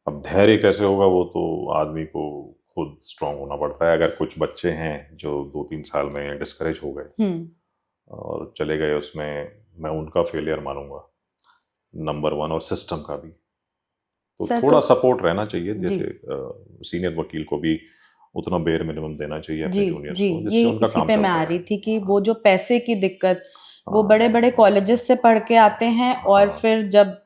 अब धैर्य कैसे होगा वो तो आदमी को खुद स्ट्रांग होना पड़ता है। अगर कुछ बच्चे हैं जो 2-3 साल में डिस्करेज हो गए और चले गए, उसमें मैं उनका फेलियर मानूंगा नंबर 1, और सिस्टम का भी। तो थोड़ा सपोर्ट रहना चाहिए, जैसे सीनियर वकील को भी उतना बेयर मिनिमम देना चाहिए अपने जूनियर्स को, जिससे उनका काम चलता है। मैं आ रही थी कि वो जो पैसे की दिक्कत, वो बड़े बड़े कॉलेजेस से पढ़ के आते हैं और फिर जब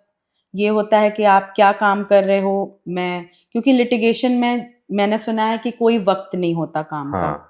ये होता है कि आप क्या काम कर रहे हो, क्योंकि लिटिगेशन में मैंने सुना है कि कोई वक्त नहीं होता काम का,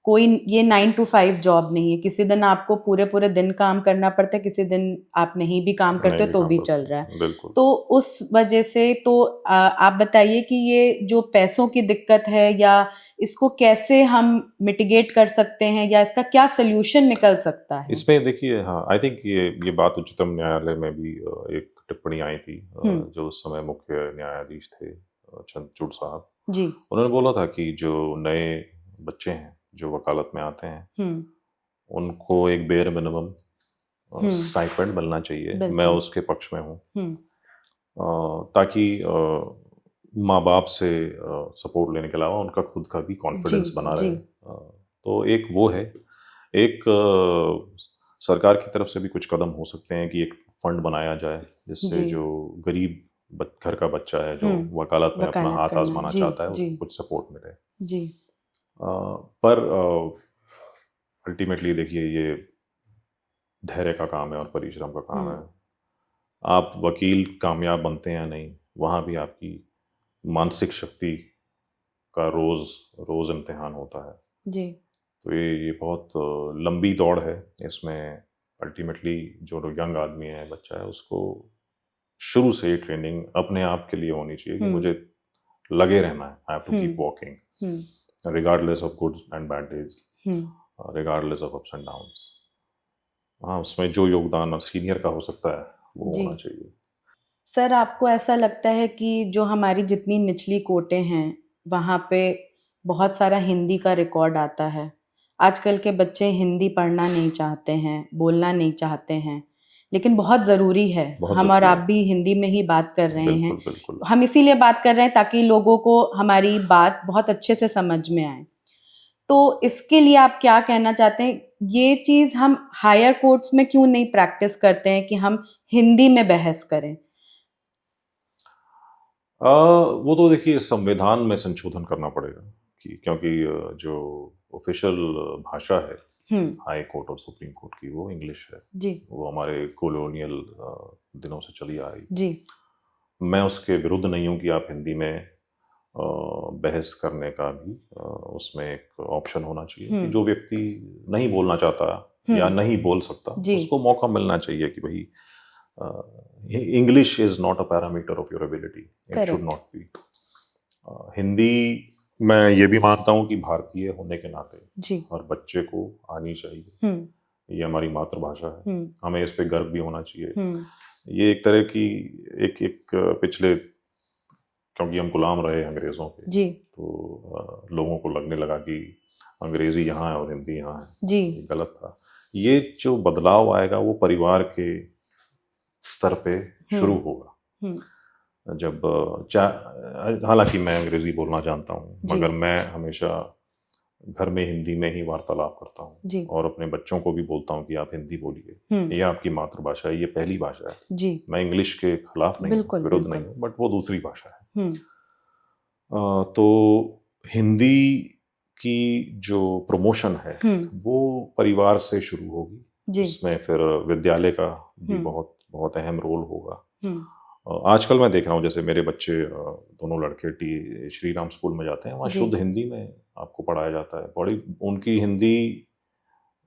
कोई ये 9 to 5 जॉब नहीं है। किसी दिन आपको पूरे दिन काम करना पड़ता है, किसी दिन आप नहीं भी काम करते तो भी चल रहा है। तो उस वजह से तो आप बताइए कि ये जो पैसों की दिक्कत है, या इसको कैसे हम मिटिगेट कर सकते हैं, या इसका क्या सोल्यूशन निकल सकता है? इसमें देखिए, हाँ, आई थिंक ये बात उच्चतम न्यायालय में भी एक टिप्पणी आई थी, जो उस समय मुख्य न्यायाधीश थे चंद्रचूड़ साहब जी। उन्होंने बोला था कि जो नए बच्चे हैं जो वकालत में आते हैं उनको एक बेयर मिनिमम स्टाइपेंड मिलना चाहिए। मैं उसके पक्ष में हूँ, ताकि माँ बाप से सपोर्ट लेने के अलावा उनका खुद का भी कॉन्फिडेंस बना रहे। तो एक वो है, एक सरकार की तरफ से भी कुछ कदम हो सकते हैं कि एक फंड बनाया जाए जिससे जो गरीब घर का बच्चा है जो वकालत में अपना हाथ आजमाना चाहता है उसको कुछ सपोर्ट मिले जी। पर अल्टीमेटली देखिए, ये धैर्य का काम है और परिश्रम का काम है। आप वकील कामयाब बनते हैं या नहीं, वहाँ भी आपकी मानसिक शक्ति का रोज इम्तिहान होता है जी। तो ये बहुत लंबी दौड़ है। इसमें अल्टीमेटली जो यंग आदमी है, बच्चा है, उसको शुरू से ट्रेनिंग अपने आप के लिए होनी चाहिए कि मुझे लगे रहना है, I have to keep walking regardless of good and bad days, regardless of ups and downs. हाँ, उसमें जो योगदान सीनियर का हो सकता है वो होना चाहिए। सर, आपको ऐसा लगता है कि जो हमारी जितनी निचली कोटें हैं वहाँ पे बहुत सारा हिंदी का रिकॉर्ड आता है? आजकल के बच्चे हिंदी पढ़ना नहीं चाहते हैं, बोलना नहीं चाहते हैं, लेकिन बहुत ज़रूरी है। हम और आप भी हिंदी में ही बात कर रहे हैं। बिल्कुल। हम इसीलिए बात कर रहे हैं ताकि लोगों को हमारी बात बहुत अच्छे से समझ में आए। तो इसके लिए आप क्या कहना चाहते हैं? ये चीज़ हम हायर कोर्ट्स में क्यों नहीं प्रैक्टिस करते हैं कि हम हिंदी में बहस करें? वो तो देखिए संविधान में संशोधन करना पड़ेगा क्योंकि जो ऑफिशियल भाषा है हाई कोर्ट और सुप्रीम कोर्ट की वो इंग्लिश है जी। वो हमारे कॉलोनियल दिनों से चली आ रही जी। मैं उसके विरुद्ध नहीं हूँ कि आप हिंदी में बहस करने का भी उसमें एक ऑप्शन होना चाहिए कि जो व्यक्ति नहीं बोलना चाहता या नहीं बोल सकता उसको मौका मिलना चाहिए कि भाई English is not a parameter of your ability, it should not be. Hindi मैं ये भी मानता हूँ कि भारतीय होने के नाते हर बच्चे को आनी चाहिए। ये हमारी मातृभाषा है, हमें इस पे गर्व भी होना चाहिए। ये एक तरह की एक पिछले, क्योंकि हम गुलाम रहे अंग्रेजों के जी। तो लोगों को लगने लगा कि अंग्रेजी यहाँ है और हिंदी यहाँ है जी। ये गलत था। ये जो बदलाव आएगा वो परिवार के स्तर पे शुरू होगा। जब हालांकि मैं अंग्रेजी बोलना जानता हूँ मगर मैं हमेशा घर में हिंदी में ही वार्तालाप करता हूँ और अपने बच्चों को भी बोलता हूँ कि आप हिंदी बोलिए, ये आपकी मातृभाषा है, ये पहली भाषा है जी। मैं इंग्लिश के खिलाफ नहीं हूँ, विरुद्ध नहीं हूँ, बट वो दूसरी भाषा है। तो हिंदी की जो प्रमोशन है वो परिवार से शुरू होगी, उसमें फिर विद्यालय का भी बहुत बहुत अहम रोल होगा। आजकल मैं देख रहा हूँ जैसे मेरे बच्चे दोनों लड़के श्री राम स्कूल में जाते हैं, वहाँ शुद्ध हिंदी में आपको पढ़ाया जाता है। बड़ी उनकी हिंदी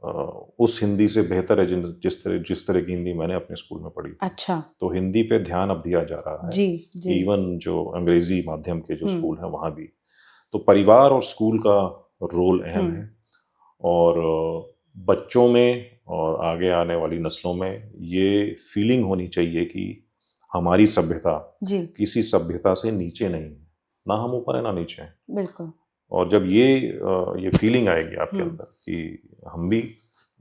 उस हिंदी से बेहतर है जिस तरह की हिंदी मैंने अपने स्कूल में पढ़ी। अच्छा। तो हिंदी पे ध्यान अब दिया जा रहा है जी। इवन जो अंग्रेजी माध्यम के जो स्कूल हैं वहाँ भी। तो परिवार और स्कूल का रोल अहम है, और बच्चों में और आगे आने वाली नस्लों में ये फीलिंग होनी चाहिए कि हमारी सभ्यता किसी सभ्यता से नीचे नहीं है, ना हम ऊपर है ना नीचे हैं। बिल्कुल। और जब ये फीलिंग आएगी आपके अंदर कि हम भी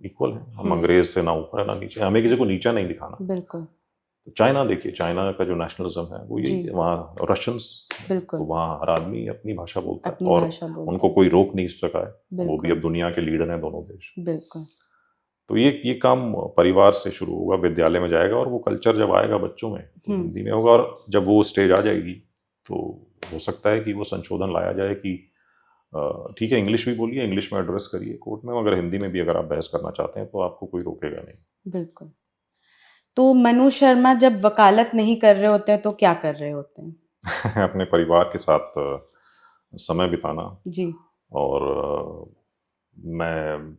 इक्वल हैं, हम अंग्रेज से ना ऊपर है ना नीचे, हमें किसी को नीचा नहीं दिखाना। बिल्कुल। तो चाइना देखिए, चाइना का जो नेशनलिज्म है वो यही है, वहाँ रशियंस, तो वहाँ हर आदमी अपनी भाषा बोलता है और उनको कोई रोक नहीं सका है। वो भी अब दुनिया के लीडर हैं दोनों देश। बिल्कुल। तो ये काम परिवार से शुरू होगा, विद्यालय में जाएगा, और वो कल्चर जब आएगा बच्चों में तो हिंदी में होगा। और जब वो स्टेज आ जाएगी तो हो सकता है कि वो संशोधन लाया जाए कि ठीक है इंग्लिश भी बोलिए, इंग्लिश में एड्रेस करिए कोर्ट में, मगर हिंदी में भी अगर आप बहस करना चाहते हैं तो आपको कोई रोकेगा नहीं। बिल्कुल। तो मनु शर्मा जब वकालत नहीं कर रहे होते हैं तो क्या कर रहे होते हैं? अपने परिवार के साथ समय बिताना जी। और मैं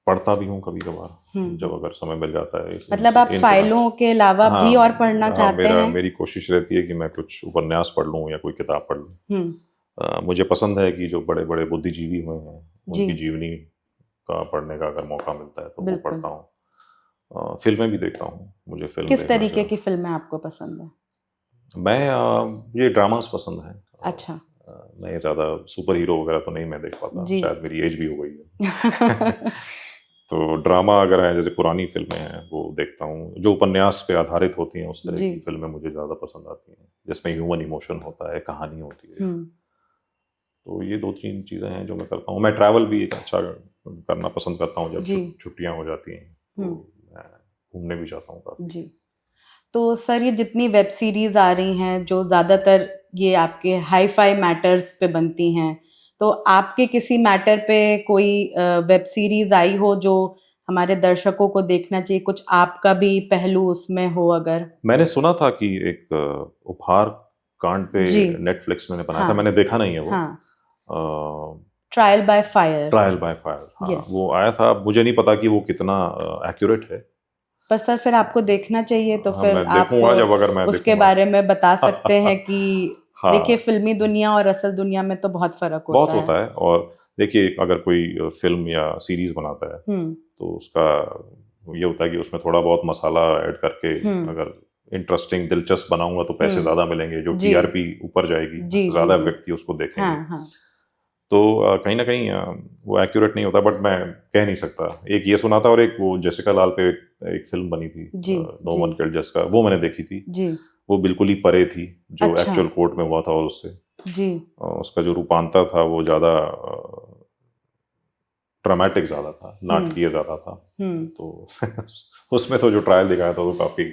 पढ़ता भी हूँ कभी कभार जब अगर समय मिल जाता है। मतलब आप फाइलों के अलावा भी और पढ़ना चाहते हैं? मेरी कोशिश रहती है कि मैं कुछ उपन्यास पढ़ लूँ या कोई किताब पढ़ लूँ। मुझे पसंद है कि जो बड़े बड़े बुद्धिजीवी हुए हैं उनकी जीवनी का पढ़ने का अगर मौका मिलता है तो वो पढ़ता हूँ। फिल्में भी देखता हूँ, मुझे फिल्म किस तरीके की फिल्में आपको पसंद है? मुझे ड्रामास पसंद है। अच्छा। मैं ज़्यादा सुपर हीरो वगैरह तो नहीं मैं देख पाता, शायद मेरी एज भी हो गई है। तो ड्रामा अगर है, जैसे पुरानी फिल्में हैं वो देखता हूँ, जो उपन्यास पे आधारित होती हैं उस तरह की फिल्में मुझे ज़्यादा पसंद आती हैं, जिसमें ह्यूमन इमोशन होता है, कहानी होती है। तो ये 2-3 चीज़ें हैं जो मैं करता हूँ। मैं ट्रैवल भी एक अच्छा करना पसंद करता हूँ, जब छुट्टियाँ हो जाती हैं तो मैं घूमने भी जाता हूँ काफ़ी। जी। तो सर ये जितनी वेब सीरीज आ रही हैं जो ज़्यादातर ये आपके हाई फाई मैटर्स पे बनती हैं, तो आपके किसी मैटर पे कोई वेब सीरीज आई हो जो हमारे दर्शकों को देखना चाहिए, कुछ आपका भी पहलू उसमें हो अगर? मैंने सुना था कि एक उपहार कांड पे नेटफ्लिक्स में बनाया था, मैंने देखा नहीं है वो। Trial by fire. हाँ, वो आया था। मुझे नहीं पता कि वो कितना एक्यूरेट है, पर सर फिर आपको देखना चाहिए, तो फिर मैं देखूंगा जब अगर मैं उसके बारे में बता सकते हैं कि देखिए फिल्मी दुनिया और असल दुनिया में तो बहुत फर्क होता है। और देखिए अगर कोई फिल्म या सीरीज बनाता है तो उसका ये होता है कि उसमें थोड़ा बहुत मसाला ऐड करके अगर इंटरेस्टिंग दिलचस्प बनाऊंगा तो पैसे ज्यादा मिलेंगे, जो टीआरपी ऊपर जाएगी, ज्यादा व्यक्ति उसको देखेंगे। तो कहीं ना कहीं वो एक्यूरेट नहीं होता, बट मैं कह नहीं सकता। एक ये सुना था, और एक वो जेसिका लाल पे एक फिल्म बनी थी, नो वन किल्ड जेसिका, वो मैंने देखी थी जी। वो बिल्कुल ही परे थी जो एक्चुअल कोर्ट में हुआ था, और उससे जी उसका जो रूपांतर था वो ज़्यादा ड्रामेटिक ज़्यादा था, नाटकीय ज़्यादा था। तो उसमें तो जो ट्रायल दिखाया था वो काफ़ी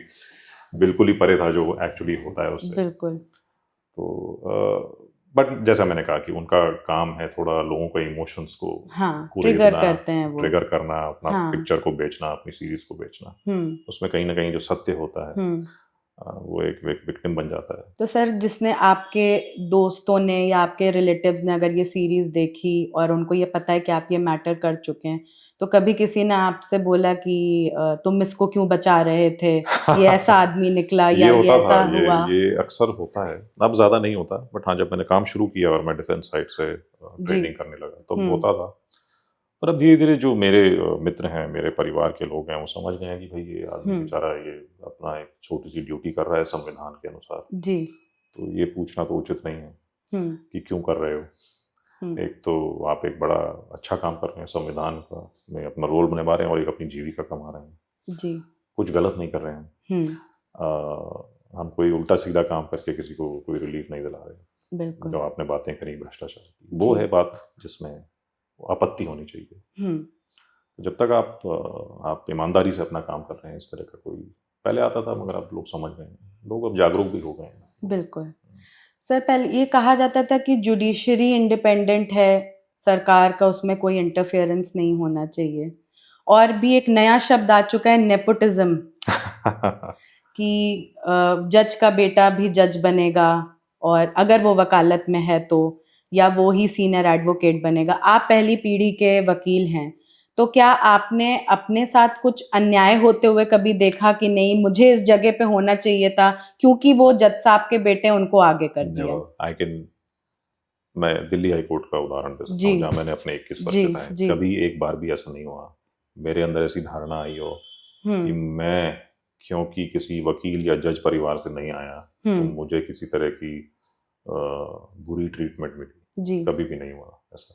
बिल्कुल ही परे था जो एक्चुअली होता है उससे। बिल्कुल। तो बट जैसा मैंने कहा कि उनका काम है थोड़ा लोगों के इमोशंस को ट्रिगर करते हैं वो, ट्रिगर करना, अपना पिक्चर को बेचना, अपनी सीरीज को बेचना। उसमें कहीं ना कहीं जो सत्य होता है वो एक विक्टिम बन जाता है। तो सर जिसने आपके दोस्तों ने या आपके रिलेटिव्स ने अगर ये सीरीज देखी और उनको ये पता है कि आप ये मैटर कर चुके हैं, तो कभी किसी ने आपसे बोला कि तुम इसको क्यों बचा रहे थे, ये ऐसा आदमी निकला या ये ऐसा हुआ? ये अक्सर होता है, अब ज्यादा नहीं होता, बट हाँ जब मैंने काम शुरू किया और मैं डिफेंस साइड से ट्रेनिंग करने लगा तो होता था। पर अब धीरे धीरे जो मेरे मित्र हैं, मेरे परिवार के लोग हैं, वो समझ गए हैं कि भाई ये आदमी बेचारा ये अपना एक छोटी सी ड्यूटी कर रहा है संविधान के अनुसार जी, तो ये पूछना तो उचित नहीं है कि क्यों कर रहे हो। एक तो आप एक बड़ा अच्छा काम कर रहे हैं, संविधान का में अपना रोल निभा रहे हैं और एक अपनी जीविका कमा रहे हैं जी, कुछ गलत नहीं कर रहे हैं। हम कोई उल्टा सीधा काम करके किसी को कोई रिलीफ नहीं दिला रहे। बिल्कुल। जो आपने बातें करी भ्रष्टाचार की, वो है बात जिसमें आपत्ति होनी चाहिए। जब तक आप ईमानदारी से अपना काम कर रहे हैं, इस तरह का कोई पहले आता था मगर अब लोग समझ गए हैं, लोग अब जागरूक भी हो गए हैं। बिल्कुल सर, पहले ये कहा जाता था कि जुडिशरी इंडिपेंडेंट है, सरकार का उसमें कोई इंटरफेरेंस नहीं होना चाहिए, और भी एक नया शब्द आ चुका है नेपोटिज्म कि जज का बेटा भी जज बनेगा, और अगर वो वकालत में है तो, या वो ही सीनियर एडवोकेट बनेगा। आप पहली पीढ़ी के वकील हैं, तो क्या आपने अपने साथ कुछ अन्याय होते हुए कभी देखा कि नहीं मुझे इस जगह पे होना चाहिए था क्योंकि वो जज साहब के बेटे उनको आगे कर दिया? मैं दिल्ली हाई कोर्ट का उदाहरण दे सकता हूँ जहाँ मैंने अपने 21 वर्ष बिताए। कभी एक बार भी ऐसा नहीं हुआ मेरे अंदर ऐसी धारणा आई हो कि मैं क्योंकि किसी वकील या जज परिवार से नहीं आया तो मुझे किसी तरह की बुरी ट्रीटमेंट मिली। कभी भी नहीं हुआ ऐसा।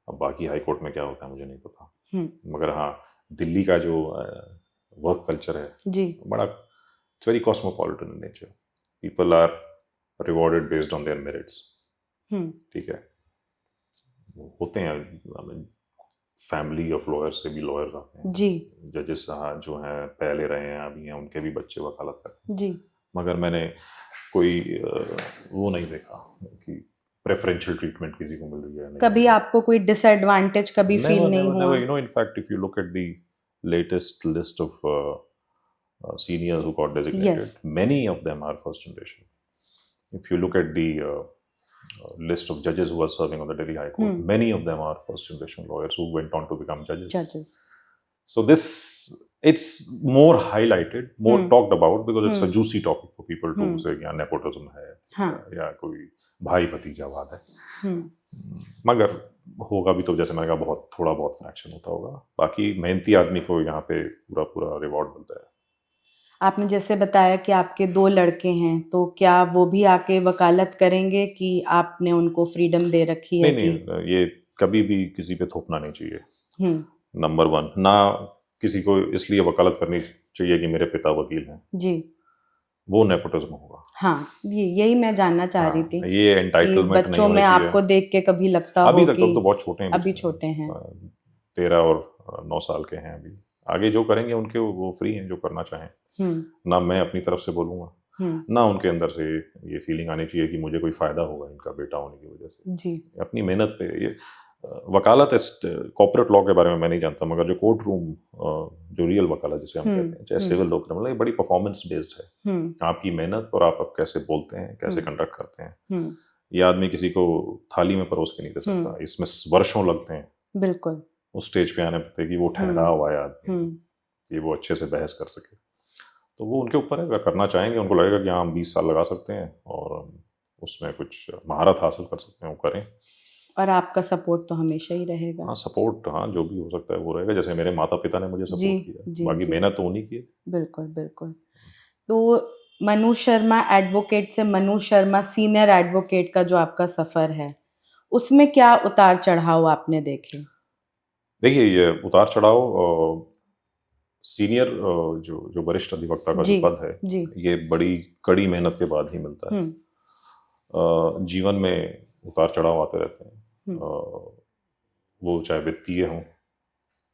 अब बाकी हाई कोर्ट में क्या होता है मुझे नहीं पता, मगर हाँ दिल्ली का जो वर्क कल्चर है बड़ा, it's very cosmopolitan in nature. People are rewarded based on their merits. ठीक है, होते हैं फैमिली ऑफ लॉयर्स से भी लॉयर्स आते हैं जी। जजेस साहब जो हैं पहले रहे हैं अभी हैं, उनके भी बच्चे वकालत करते हैं जी। मगर मैंने कोई वो नहीं देखा कि प्रेफरेंशियल ट्रीटमेंट किसी को मिल रही है। कभी आपको कोई डिसएडवांटेज कभी फील नहीं हुआ? You know, in fact, if you look at the latest list of seniors who got designated, many of them are first generation. If you look at the list of judges who are serving on the Delhi High Court, many of them are first generation lawyers who went on to become judges. So it's more highlighted, more talked about because it's a juicy topic for people to say yeah nepotism है या कोई भाई भतीजावाद है। मगर होगा भी तो जैसे मैंने कहा बहुत थोड़ा बहुत फ्रैक्शन होता होगा, बाकी मेहनती आदमी को यहाँ पे पूरा रिवॉर्ड मिलता है। आपने जैसे बताया कि आपके 2 लड़के हैं, तो क्या वो भी आके वकालत करेंगे कि आपने उनको फ्रीडम दे रखी है? नहीं, ये कभी भी किसी पे थोपना नहीं चाहिए। नंबर 1, ना किसी को इसलिए वकालत करनी चाहिए कि मेरे पिता वकील हैं जी, वो नेपोटिज्म होगा। हाँ, यही मैं जानना चाह रही थी। ये एंटाइटलमेंट बच्चों में आपको देख के कभी लगता हो अभी तक तो बहुत छोटे हैं, अभी छोटे हैं, 13 और 9 साल के हैं अभी। आगे जो करेंगे उनके वो फ्री हैं जो करना चाहें। ना मैं अपनी तरफ से बोलूँगा, ना उनके अंदर से ये फीलिंग आनी चाहिए कि मुझे कोई फायदा होगा इनका बेटा होने की वजह से जी। अपनी मेहनत पे ये वकालत कॉर्पोरेट लॉ के बारे में मैं नहीं जानता, मगर जो कोर्ट रूम जो रियल वकालत जिसे हम कहते हैं, चाहे सिविल लॉ क्रिमिनल, ये बड़ी परफॉर्मेंस बेस्ड है। आपकी मेहनत और आप कैसे बोलते हैं, कैसे कंडक्ट करते हैं। ये आदमी किसी को थाली में परोस के नहीं दे सकता, इसमें वर्षों लगते हैं बिल्कुल उस स्टेज पे आने पे कि वो ठहरा हुआ है आदमी, ये वो अच्छे से बहस कर सके। तो वो उनके ऊपर है, अगर करना चाहेंगे, उनको लगेगा कि हाँ हम 20 साल लगा सकते हैं और उसमें कुछ महारत हासिल कर सकते हैं, वो करें। और आपका सपोर्ट तो हमेशा ही रहेगा? हाँ, सपोर्ट हाँ जो भी हो सकता है वो रहेगा, जैसे मेरे माता पिता ने मुझे सपोर्ट किया, बाकी मेहनत तो उन्हीं की है। बिल्कुल बिल्कुल। तो मनु शर्मा एडवोकेट से मनु शर्मा सीनियर एडवोकेट का जो आपका सफ़र है, उसमें क्या उतार चढ़ाव आपने देखे? देखिए, ये उतार चढ़ाव सीनियर जो वरिष्ठ अधिवक्ता का जो पद है, ये बड़ी कड़ी मेहनत के बाद ही मिलता है। जीवन में उतार चढ़ाव आते रहते हैं, वो चाहे वित्तीय हों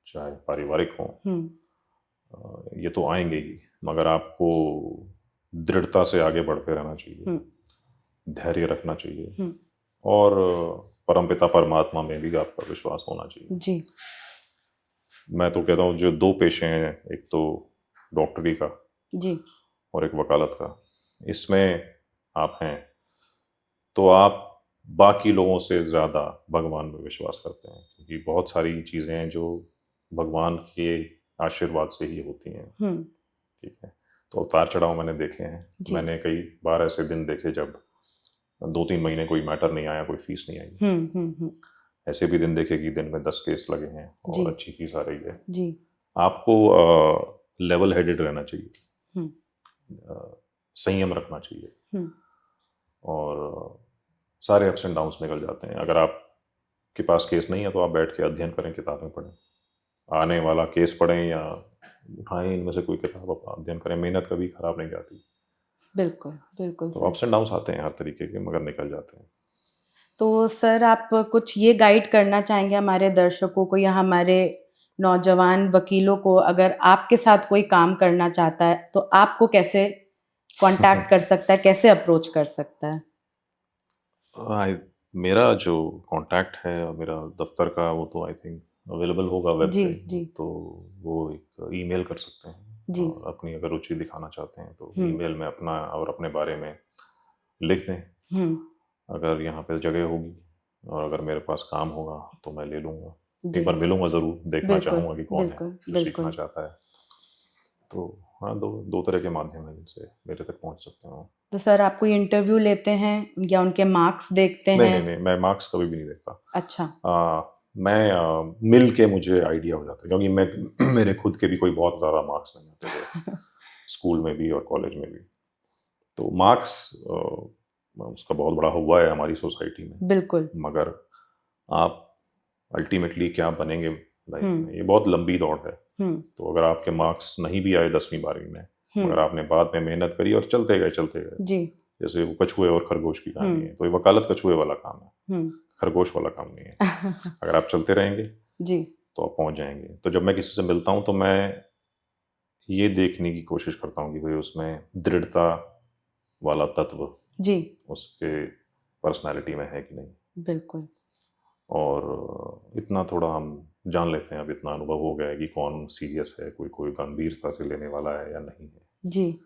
चाहे पारिवारिक हों, ये तो आएंगे ही, मगर आपको दृढ़ता से आगे बढ़ते रहना चाहिए, धैर्य रखना चाहिए और परमपिता परमात्मा में भी आपका विश्वास होना चाहिए जी। मैं तो कहता हूँ जो 2 पेशे हैं, एक तो डॉक्टरी का जी और एक वकालत का, इसमें आप हैं तो आप बाकी लोगों से ज़्यादा भगवान में विश्वास करते हैं, क्योंकि बहुत सारी चीज़ें हैं जो भगवान के आशीर्वाद से ही होती हैं। ठीक है, तो उतार चढ़ाव मैंने देखे हैं। मैंने कई बार ऐसे दिन देखे जब 2-3 महीने कोई मैटर नहीं आया, कोई फीस नहीं आई। ऐसे भी दिन देखे कि दिन में 10 केस लगे हैं और अच्छी फीस आ रही है जी। आपको लेवल हेडेड रहना चाहिए, संयम रखना चाहिए और सारे अप्स एंड डाउन्स निकल जाते हैं। अगर आपके पास केस नहीं है तो आप बैठ के अध्ययन करें, किताबें पढ़ें, आने वाला केस पढ़ें या उठाएं इनमें से कोई किताब, आप अध्ययन करें, मेहनत कभी खराब नहीं जाती। बिल्कुल बिल्कुल। तो अप्स एंड डाउन्स आते हैं हर तरीके के, मगर निकल जाते हैं। तो सर आप कुछ ये गाइड करना चाहेंगे हमारे दर्शकों को या हमारे नौजवान वकीलों को, अगर आपके साथ कोई काम करना चाहता है तो आपको कैसे कांटेक्ट कर सकता है, कैसे अप्रोच कर सकता है? मेरा जो कांटेक्ट है मेरा दफ्तर का, वो तो आई थिंक अवेलेबल होगा वेब जी, पे। जी। तो वो एक ईमेल कर सकते हैं जी। और अपनी अगर रुचि दिखाना चाहते हैं तो हम्म। ईमेल में अपना और अपने बारे में लिख दें। हम्म। अगर यहाँ पे जगह होगी और अगर मेरे पास काम होगा तो मैं ले लूँगा। जी। एक बार मिलूंगा ज़रूर, देखना बिल्कुल, चाहूँगा कि कौन है बिल्कुल, जो बिल्कुल। सीखना चाहता है। तो हाँ, दो तरह के माध्यम हैं जिनसे मेरे तक पहुँच सकते हो। तो सर आप कोई इंटरव्यू लेते हैं या उनके मार्क्स देखते नहीं हैं? नहीं नहीं, मैं मार्क्स कभी भी नहीं देखता। अच्छा। मैं मिल के मुझे आइडिया हो जाता है, क्योंकि मैं मेरे खुद के भी कोई बहुत ज़्यादा मार्क्स नहीं आते थे स्कूल में भी और कॉलेज में भी। तो मार्क्स उसका बहुत बड़ा हुआ है हमारी सोसाइटी में। बिल्कुल। मगर आप अल्टीमेटली क्या बनेंगे लाइफ में, ये बहुत लंबी दौड़ है। तो अगर आपके मार्क्स नहीं भी आए 10वीं 12वीं में, मगर आपने बाद में मेहनत करी और चलते गए जी। जैसे वो कछुए और खरगोश की कहानी है, तो ये वकालत कछुए वाला काम है, खरगोश वाला काम नहीं है। अगर आप चलते रहेंगे जी तो आप पहुंच जाएंगे। तो जब मैं किसी से मिलता हूं तो मैं ये देखने की कोशिश करता हूं कि भाई उसमें दृढ़ता वाला तत्व जी उसके पर्सनालिटी में है कि नहीं। बिल्कुल। और इतना थोड़ा हम जान लेते हैं, अब इतना अनुभव हो गया है कि कौन सीरियस है, कोई गंभीरता से लेने वाला है या नहीं है। जी।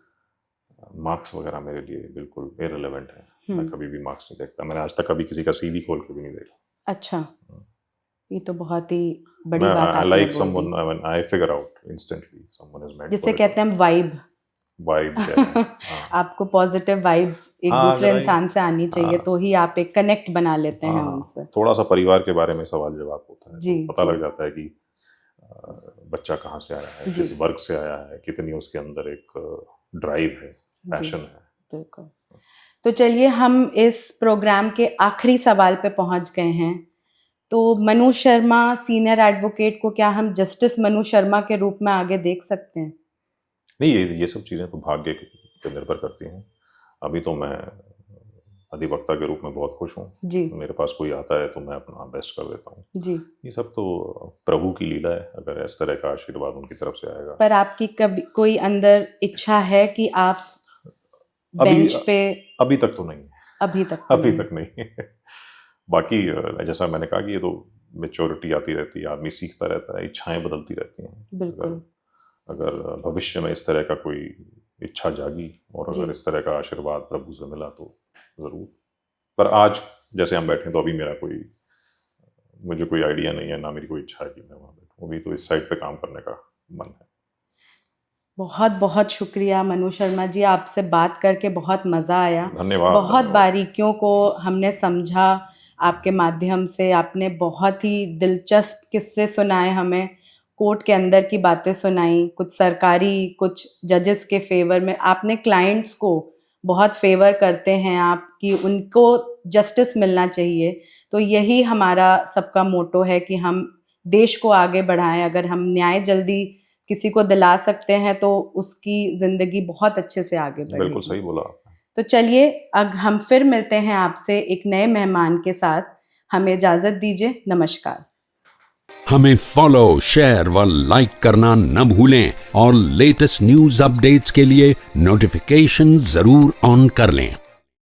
मार्क्स वगैरह मेरे लिए बिल्कुल इररिलेवेंट है। मैं कभी भी मार्क्स नहीं देखता। मैंने आज तक कभी किसी का सीवी खोल के भी नहीं देखा। अच्छा, ये तो बहुत ही बड़ी बात I आपने like बोल someone, the. I mean, I figure out instantly someone is meant जिसे for it. कहते हैं वाइब। वाइब क्या है? हाँ। आपको पॉजिटिव वाइब्स एक हाँ, दूसरे अगर इंसान से आनी चाहिए, हाँ। तो ही आप एक कनेक्ट बना लेते हैं हाँ, उनसे। थोड़ा सा परिवार के बारे में सवाल जवाब होता है जी, तो पता जी। लग जाता है कि बच्चा कहाँ से आया है, जी। किस वर्ग से आया है, कितनी उसके अंदर एक ड्राइव है, पैशन है। बिल्कुल। तो चलिए हम इस प्रोग्राम के आखिरी सवाल पे पहुंच गए हैं। तो मनु शर्मा सीनियर एडवोकेट को क्या हम जस्टिस मनु शर्मा के रूप में आगे देख सकते हैं? नहीं, ये सब चीज़ें तो भाग्य पे निर्भर करती हैं। अभी तो मैं अधिवक्ता के रूप में बहुत खुश हूँ। जी। मेरे पास कोई आता है तो मैं अपना बेस्ट कर देता हूँ। जी। ये सब तो प्रभु की लीला है, अगर इस तरह का आशीर्वाद उनकी तरफ से आएगा। पर आपकी कभी कोई अंदर इच्छा है कि आप बेंच पे? अभी तक तो नहीं है। अभी तक नहीं है। बाकी जैसा मैंने कहा कि ये तो मैच्योरिटी आती रहती है, आदमी सीखता रहता है, इच्छाएं बदलती रहती हैं। बिल्कुल। अगर भविष्य में इस तरह का कोई इच्छा जागी और अगर इस तरह का आशीर्वाद प्रभु से मिला तो ज़रूर। पर आज जैसे हम बैठे तो अभी मुझे कोई आइडिया नहीं है, ना मेरी कोई इच्छा है कि मैं वहाँ बैठूँ। अभी तो इस साइड पे काम करने का मन है। बहुत बहुत शुक्रिया मनु शर्मा जी, आपसे बात करके बहुत मज़ा आया। धन्यवाद। बहुत बारीकियों को हमने समझा आपके माध्यम से। आपने बहुत ही दिलचस्प किस्से सुनाए हमें, कोर्ट के अंदर की बातें सुनाई, कुछ सरकारी, कुछ जजेस के फेवर में। आपने क्लाइंट्स को बहुत फेवर करते हैं आप कि उनको जस्टिस मिलना चाहिए। तो यही हमारा सबका मोटो है कि हम देश को आगे बढ़ाएं। अगर हम न्याय जल्दी किसी को दिला सकते हैं तो उसकी ज़िंदगी बहुत अच्छे से आगे बढ़ेगी। बिल्कुल सही बोला आपने। तो चलिए अब हम फिर मिलते हैं आपसे एक नए मेहमान के साथ। हमें इजाज़त दीजिए। नमस्कार। हमें फॉलो, शेयर व लाइक करना न भूलें और लेटेस्ट न्यूज अपडेट्स के लिए नोटिफिकेशन जरूर ऑन कर लें।